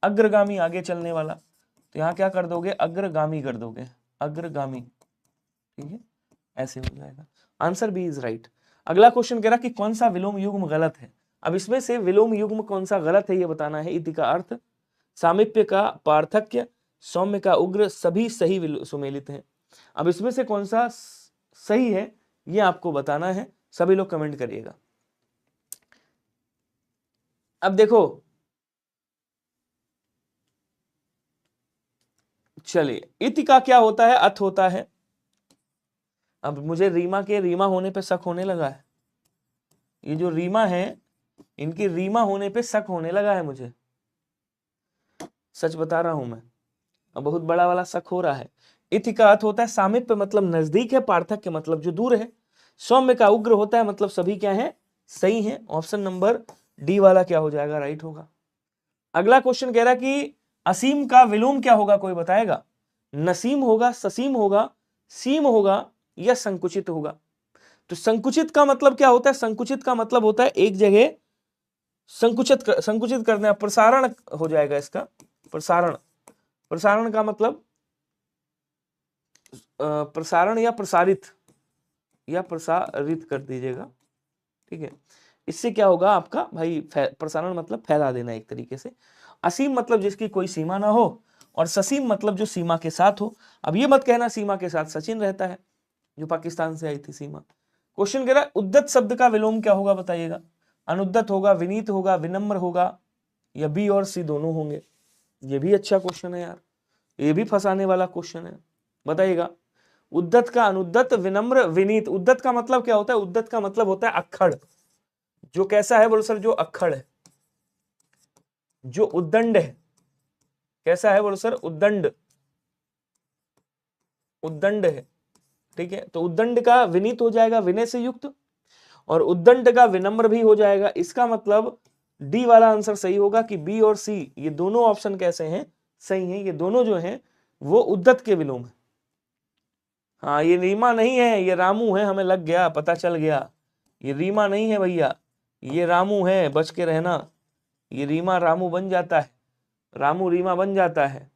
अग्रगामी आगे चलने वाला, तो यहां क्या कर दोगे, अग्रगामी कर दोगे, अग्रगामी, ठीक है। ऐसे हो जाएगा, आंसर बी इज राइट। अगला क्वेश्चन कह रहा कि कौन सा विलोम युग्म गलत है। अब इसमें से विलोम युग्म कौन सा गलत है ये बताना है। इति का अर्थ, सामीप्य का पार्थक्य, सौम्य का उग्र, सभी सही सुमेलित हैं। अब इसमें से कौन सा सही है ये आपको बताना है, सभी लोग कमेंट करिएगा। अब देखो चलिए, इति का क्या होता है, अथ होता है। अब मुझे रीमा के रीमा होने पे शक होने लगा है, ये जो रीमा है इनकी रीमा होने पे शक होने लगा है मुझे, सच बता रहा हूं मैं, अब बहुत बड़ा वाला शक हो रहा है। इति का अर्थ होता है सामीप्य मतलब नजदीक है, पार्थक्य मतलब जो दूर है, सौम्य का उग्र होता है मतलब सभी क्या है, सही है। ऑप्शन नंबर डी वाला क्या हो जाएगा, राइट होगा। अगला क्वेश्चन कह रहा है कि असीम का विलोम क्या होगा, कोई बताएगा। नसीम होगा, ससीम होगा, सीम होगा, या संकुचित होगा। तो संकुचित का मतलब क्या होता है, संकुचित का मतलब होता है एक जगह संकुचित करना, प्रसारण हो जाएगा इसका, प्रसारण। प्रसारण का मतलब प्रसारण या प्रसारित, या प्रसारित कर दीजिएगा, ठीक है। इससे क्या होगा आपका भाई, प्रसारण मतलब फैला देना एक तरीके से। असीम मतलब जिसकी कोई सीमा ना हो, और ससीम मतलब जो सीमा के साथ हो। अब ये मत कहना सीमा के साथ सचिन रहता है, जो पाकिस्तान से आई थी सीमा। क्वेश्चन कह रहा है उद्दत शब्द का विलोम क्या होगा, बताइएगा। अनुद्दत होगा, विनीत होगा, विनम्र होगा, या बी और सी दोनों होंगे। ये भी अच्छा क्वेश्चन है यार, ये भी फंसाने वाला क्वेश्चन है, बताइएगा। उद्दत का अनुद्दत, विनम्र, विनीत। उद्दत का मतलब क्या होता है, उद्दत का मतलब होता है अक्खड़, जो कैसा है बोलो सर, जो अक्खड़ है, जो उद्दंड है। कैसा है बोलो सर, उद्दंड, उद्दंड है, ठीक है। तो उद्दंड का विनीत हो जाएगा विनय से युक्त, और उद्दंड का विनम्र भी हो जाएगा। इसका मतलब डी वाला आंसर सही होगा कि बी और सी ये दोनों ऑप्शन कैसे हैं, सही हैं। ये दोनों जो हैं वो उद्दत के विलोम है। हाँ ये रीमा नहीं है, ये रामू है, हमें लग गया, पता चल गया। ये रीमा नहीं है भैया, ये रामू है, बच के रहना। ये रीमा रामू बन जाता है, रामू रीमा बन जाता है,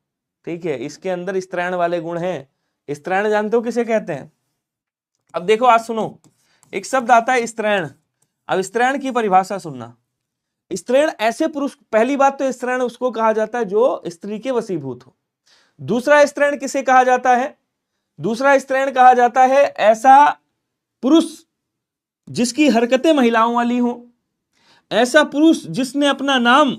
ठीक है। इसके अंदर स्त्रैण वाले गुण हैं। स्त्रैण जानते हो किसे कहते हैं। अब देखो आज सुनो, एक शब्द आता है स्त्रैण। अब स्त्रैण की परिभाषा सुनना। स्त्रैण ऐसे पुरुष, पहली बात तो स्त्रैण उसको कहा जाता है जो स्त्री के वशीभूत हो। दूसरा स्त्रैण किसे कहा जाता है, दूसरा स्त्रैण कहा जाता है ऐसा पुरुष जिसकी हरकतें महिलाओं वाली हो, ऐसा पुरुष जिसने अपना नाम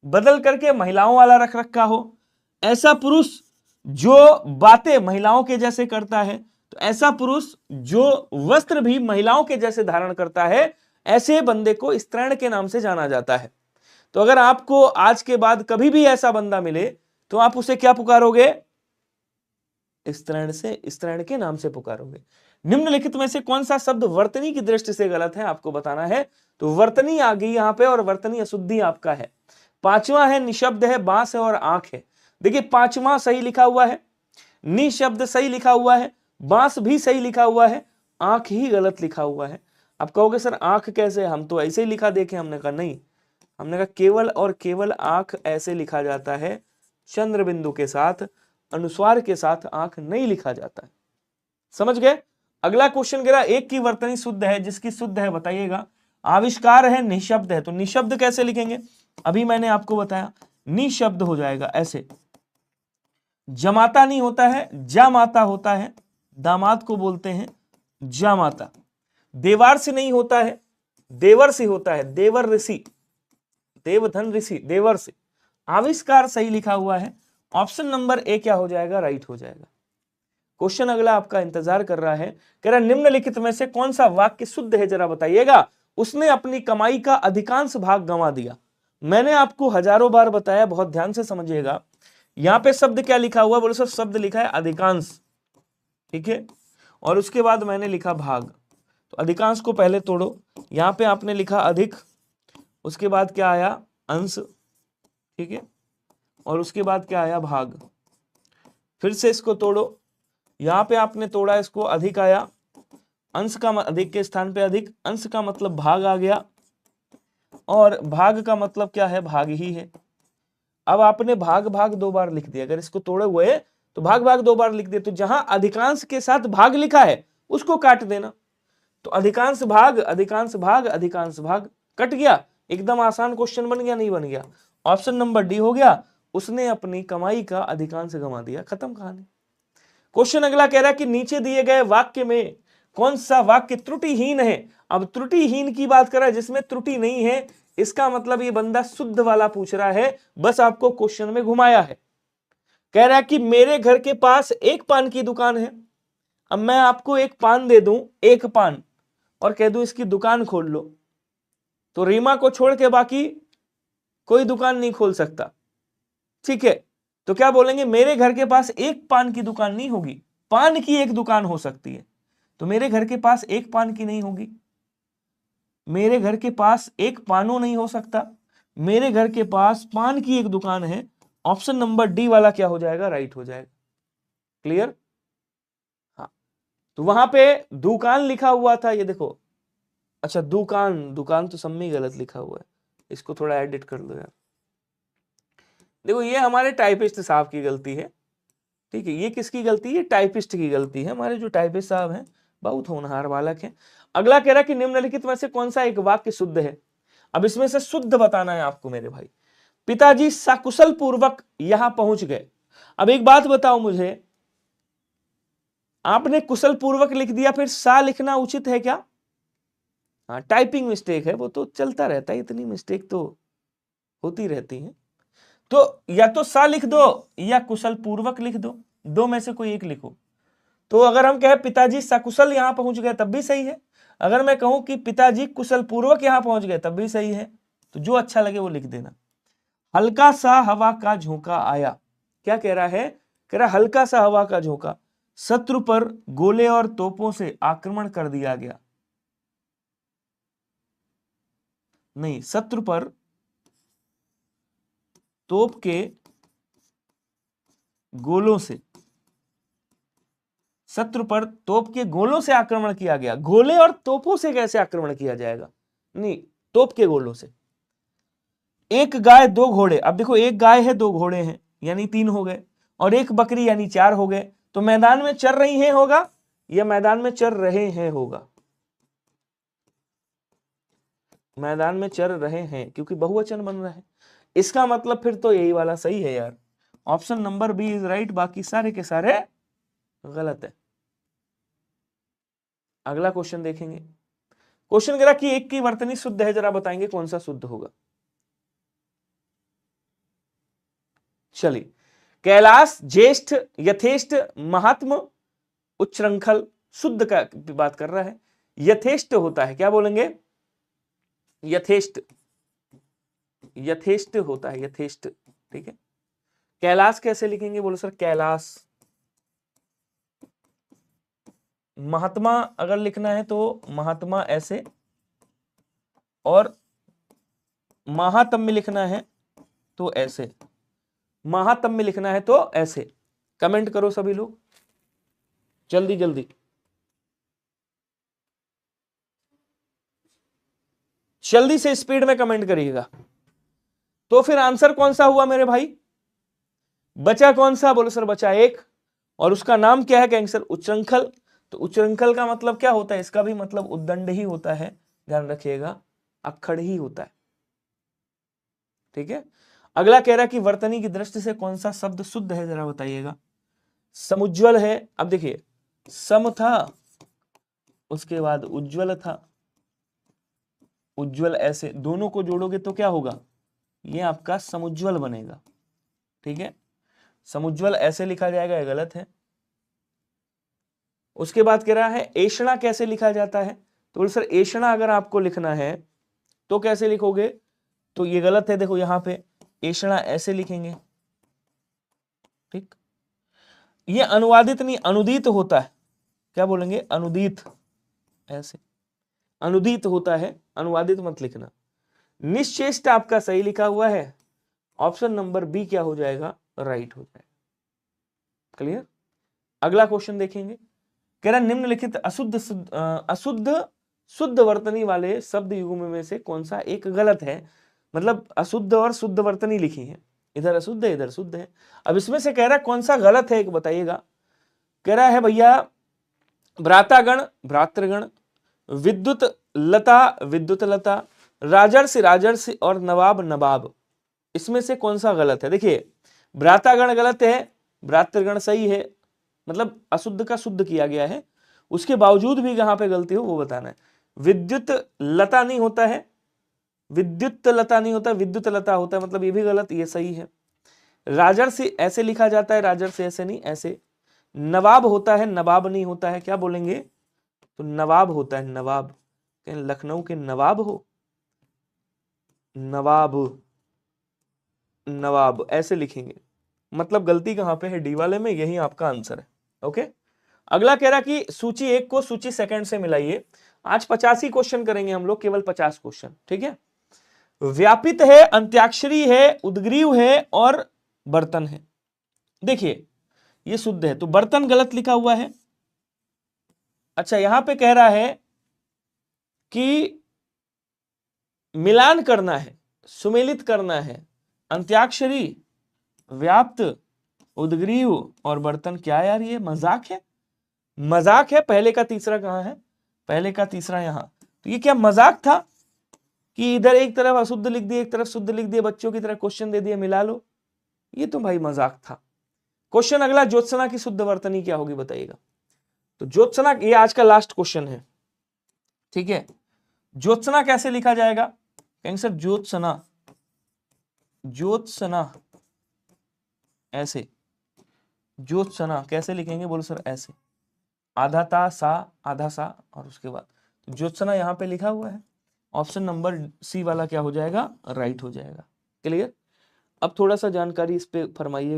बदल करके महिलाओं वाला रख रखा हो, ऐसा पुरुष जो बातें महिलाओं के जैसे करता है, तो ऐसा पुरुष जो वस्त्र भी महिलाओं के जैसे धारण करता है, ऐसे बंदे को स्त्रैण के नाम से जाना जाता है। तो अगर आपको आज के बाद कभी भी ऐसा बंदा मिले तो आप उसे क्या पुकारोगे, स्त्रैण से, स्त्रैण के नाम से पुकारोगे। निम्नलिखित में से कौन सा शब्द वर्तनी की दृष्टि से गलत है, आपको बताना है। तो वर्तनी आ गई यहां पे, और वर्तनी अशुद्धि आपका है। पांचवा है निशब्द है, बांस है और आंख है। देखिए पांचवा सही लिखा हुआ है, निशब्द सही लिखा हुआ है, बांस भी सही लिखा हुआ है, आंख ही गलत लिखा हुआ है। आप कहोगे सर आंख कैसे, हम तो ऐसे ही लिखा देखे। हमने कहा नहीं, हमने कहा केवल और केवल आंख ऐसे लिखा जाता है, चंद्र बिंदु के साथ, अनुस्वार के साथ आंख नहीं लिखा जाता है। समझ गए। अगला क्वेश्चन कह रहा एक की वर्तनी शुद्ध है, जिसकी शुद्ध है बताइएगा। आविष्कार है, निशब्द है, तो निशब्द कैसे लिखेंगे, अभी मैंने आपको बताया, निशब्द हो जाएगा ऐसे। जमाता नहीं होता है, जामाता होता है, दामाद को बोलते हैं जामाता। देवार से नहीं होता है, देवर से होता है, देवर ऋषि, देवधन ऋषि, देवर से। आविष्कार सही लिखा हुआ है, ऑप्शन नंबर ए क्या हो जाएगा, राइट हो जाएगा। क्वेश्चन अगला आपका इंतजार कर रहा है, कह रहा निम्नलिखित में से कौन सा वाक्य शुद्ध है जरा बताइएगा। उसने अपनी कमाई का अधिकांश भाग गंवा दिया। मैंने आपको हजारों बार बताया, बहुत ध्यान से समझिएगा। यहां पे शब्द क्या लिखा हुआ, बोलो सर शब्द लिखा है अधिकांश, ठीक है, और उसके बाद मैंने लिखा भाग। तो अधिकांश को पहले तोड़ो, यहां पे आपने लिखा अधिक, उसके बाद क्या आया अंश, ठीक है, और उसके बाद क्या आया भाग। फिर से इसको तोड़ो, यहां पे आपने तोड़ा इसको, अधिक आया, अंश का अधिक के स्थान पे अधिक, अंश का मतलब भाग आ गया, और भाग का मतलब क्या है, भाग ही है। अब आपने भाग भाग दो बार लिख दिया, अगर इसको तोड़े हुए तो भाग भाग दो बार लिख दिया, तो जहां अधिकांश के साथ भाग लिखा है उसको काट देना। तो अधिकांश भाग, अधिकांश भाग, अधिकांश भाग कट गया। एकदम आसान क्वेश्चन बन गया, नहीं बन गया, ऑप्शन नंबर डी हो गया। उसने अपनी कमाई का अधिकांश गंवा दिया, खत्म कहानी। क्वेश्चन अगला कह रहा है कि नीचे दिए गए वाक्य में कौन सा वाक्य त्रुटिहीन है। अब त्रुटिहीन की बात कर रहा है, जिसमें त्रुटि नहीं है, इसका मतलब ये बंदा शुद्ध वाला पूछ रहा है, बस आपको क्वेश्चन में घुमाया है। कह रहा है कि मेरे घर के पास एक पान की दुकान है। अब मैं आपको एक पान दे दूं, एक पान, और कह दूं इसकी दुकान खोल लो, तो रीमा को छोड़ के बाकी कोई दुकान नहीं खोल सकता, ठीक है। तो क्या बोलेंगे, मेरे घर के पास एक पान की दुकान नहीं होगी, पान की एक दुकान हो सकती है। तो मेरे घर के पास एक पान की नहीं होगी, मेरे घर के पास एक पानो नहीं हो सकता, मेरे घर के पास पान की एक दुकान है। ऑप्शन नंबर डी वाला क्या हो जाएगा, राइट हो जाएगा। क्लियर। हाँ, तो वहां पे दुकान लिखा हुआ था, ये देखो, अच्छा दुकान, दुकान तो सब में गलत लिखा हुआ है, इसको थोड़ा एडिट कर लो यार। देखो ये हमारे टाइपिस्ट साहब की गलती है, ठीक है। ये किसकी गलती है, टाइपिस्ट की गलती है। हमारे जो टाइपिस्ट साहब हैं बहुत होनहार बालक हैं। अगला कह रहा है कि निम्नलिखित में से कौन सा एक वाक्य शुद्ध है। अब इसमें से शुद्ध बताना है आपको मेरे भाई। पिताजी सकुशल पूर्वक यहां पहुंच गए। अब एक बात बताओ मुझे, आपने कुशल पूर्वक लिख दिया, फिर सा लिखना उचित है क्या। हाँ, टाइपिंग मिस्टेक है, वो तो चलता रहता है, इतनी मिस्टेक तो होती रहती है। तो या तो सा लिख दो या कुशल पूर्वक लिख दो, दो में से कोई एक लिखो। तो अगर हम कहें पिताजी सकुशल यहां पहुंच गए तब भी सही है, अगर मैं कहूं कि पिताजी कुशल पूर्वक यहां पहुंच गए तब भी सही है। तो जो अच्छा लगे वो लिख देना। हल्का सा हवा का झोंका आया, क्या कह रहा है, कह रहा हल्का सा हवा का झोंका, शत्रु पर गोले और तोपों से आक्रमण कर दिया गया। नहीं, शत्रु पर तोप के गोलों से, शत्रु पर तोप के गोलों से आक्रमण किया गया। गोले और तोपों से कैसे आक्रमण किया जाएगा, नहीं, तोप के गोलों से। एक गाय दो घोड़े, अब देखो एक गाय है दो घोड़े हैं यानी तीन हो गए, और एक बकरी यानी चार हो गए। तो मैदान में चर रही हैं होगा, या मैदान में चर रहे हैं होगा, मैदान में चर रहे हैं, क्योंकि बहुवचन बन रहा है। इसका मतलब फिर तो यही वाला सही है यार, option number B is right, बाकी सारे के सारे गलत है। अगला क्वेश्चन देखेंगे। क्वेश्चन कह रहा कि एक की वर्तनी शुद्ध है, जरा बताएंगे कौन सा शुद्ध होगा। चलिए, कैलाश ज्येष्ठ यथेष्ट महात्म उच्छृंखल शुद्ध का बात कर रहा है। यथेष्ट होता है, क्या बोलेंगे, यथेष्ट, यथेष्ट होता है, यथेष्ट, ठीक है। कैलाश कैसे लिखेंगे, बोलो सर कैलाश। महात्मा अगर लिखना है तो महात्मा ऐसे, और महात्म्य लिखना है तो ऐसे, महात्म्य लिखना है तो ऐसे। कमेंट करो सभी लोग जल्दी जल्दी। जल्दी से स्पीड में कमेंट करिएगा। तो फिर आंसर कौन सा हुआ मेरे भाई? बचा कौन सा? बोलो सर बचा एक, और उसका नाम क्या है? कहेंगे सर उच्चृंखल। तो उच्चृंखल का मतलब क्या होता है? इसका भी मतलब उद्दंड ही होता है, ध्यान रखिएगा, अक्खड़ ही होता है। ठीक है। अगला कह रहा है कि वर्तनी की दृष्टि से कौन सा शब्द शुद्ध है, जरा बताइएगा। समुज्वल है। अब देखिए, सम था, उसके बाद उज्ज्वल था, उज्ज्वल, ऐसे दोनों को जोड़ोगे तो क्या होगा? ये आपका समुज्वल बनेगा। ठीक है, समुज्वल ऐसे लिखा जाएगा, ये गलत है। उसके बाद कह रहा है ऐषणा कैसे लिखा जाता है? तो बोले सर ऐषणा अगर आपको लिखना है तो कैसे लिखोगे? तो ये गलत है, देखो यहां पे ऐषणा ऐसे लिखेंगे। ठीक, ये अनुवादित नहीं, अनुदित होता है। क्या बोलेंगे? अनुदित, ऐसे अनुदित होता है, अनुवादित मत लिखना। निश्चेष्ट आपका सही लिखा हुआ है, ऑप्शन नंबर बी क्या हो जाएगा? राइट हो जाएगा। क्लियर। अगला क्वेश्चन देखेंगे, कह रहा निम्नलिखित अशुद्ध शुद्ध वर्तनी वाले शब्द युग्म में से कौन सा एक गलत है? मतलब अशुद्ध और शुद्ध वर्तनी लिखी है, इधर अशुद्ध है इधर शुद्ध है। अब इसमें से कह रहा है कौन सा गलत है, एक बताइएगा। कह रहा है भैया भ्रातागण भ्रातृगण, विद्युत लता विद्युत लता, राजर्षि राजर्षि और नवाब नवाब, इसमें से कौन सा गलत है? देखिए भ्रातागण गलत है, भ्रातृगण सही है, मतलब अशुद्ध का शुद्ध किया गया है, उसके बावजूद भी कहां पे गलती हो वो बताना है। विद्युत लता नहीं होता है, विद्युत लता नहीं होता, विद्युत लता होता है, मतलब ये भी गलत, ये सही है। राजर्षि ऐसे लिखा जाता है, राजर्षि ऐसे नहीं, ऐसे। नवाब होता है, नवाब नहीं होता है, क्या बोलेंगे? तो नवाब होता है, नवाब। लखनऊ के नवाब हो, नवाब, नवाब ऐसे लिखेंगे, मतलब गलती कहां पे है? डी वाले में, यही आपका आंसर है। ओके। अगला कह रहा कि सूची 1 को सूची 2 से मिलाइए। आज 85 क्वेश्चन करेंगे हम लोग, केवल 50 क्वेश्चन। ठीक है। व्यापित है, अंत्याक्षरी है, उद्ग्रीव है और बर्तन है। देखिए ये शुद्ध है, तो बर्तन गलत लिखा हुआ है। अच्छा, यहां पे कह रहा है कि मिलान करना है, सुमेलित करना है, अंत्याक्षरी, व्याप्त, उद्ग्रीव और बर्तन। क्या यार ये मजाक है? मजाक है। पहले का तीसरा कहां है? पहले का तीसरा यहां। तो ये क्या मजाक था कि इधर एक तरफ अशुद्ध लिख दिए, एक तरफ शुद्ध लिख दिए, बच्चों की तरह क्वेश्चन दे दिए मिला लो? ये तो भाई मजाक था। क्वेश्चन अगला, ज्योत्सना की शुद्ध वर्तनी क्या होगी बताइएगा। तो ज्योत्सना, ये आज का लास्ट क्वेश्चन है। ठीक है, ज्योत्सना कैसे लिखा जाएगा? कहेंगे सर ज्योत्सना, ज्योत्सना ऐसे, ज्योत्सना कैसे लिखेंगे? बोलो सर ऐसे, आधा ता सा, आधा सा, और उसके बाद तो ज्योत्सना यहां पे लिखा हुआ है, ऑप्शन नंबर सी वाला क्या हो जाएगा? राइट हो जाएगा। क्लियर। अब थोड़ा सा जानकारी इस पे फरमाइएगा।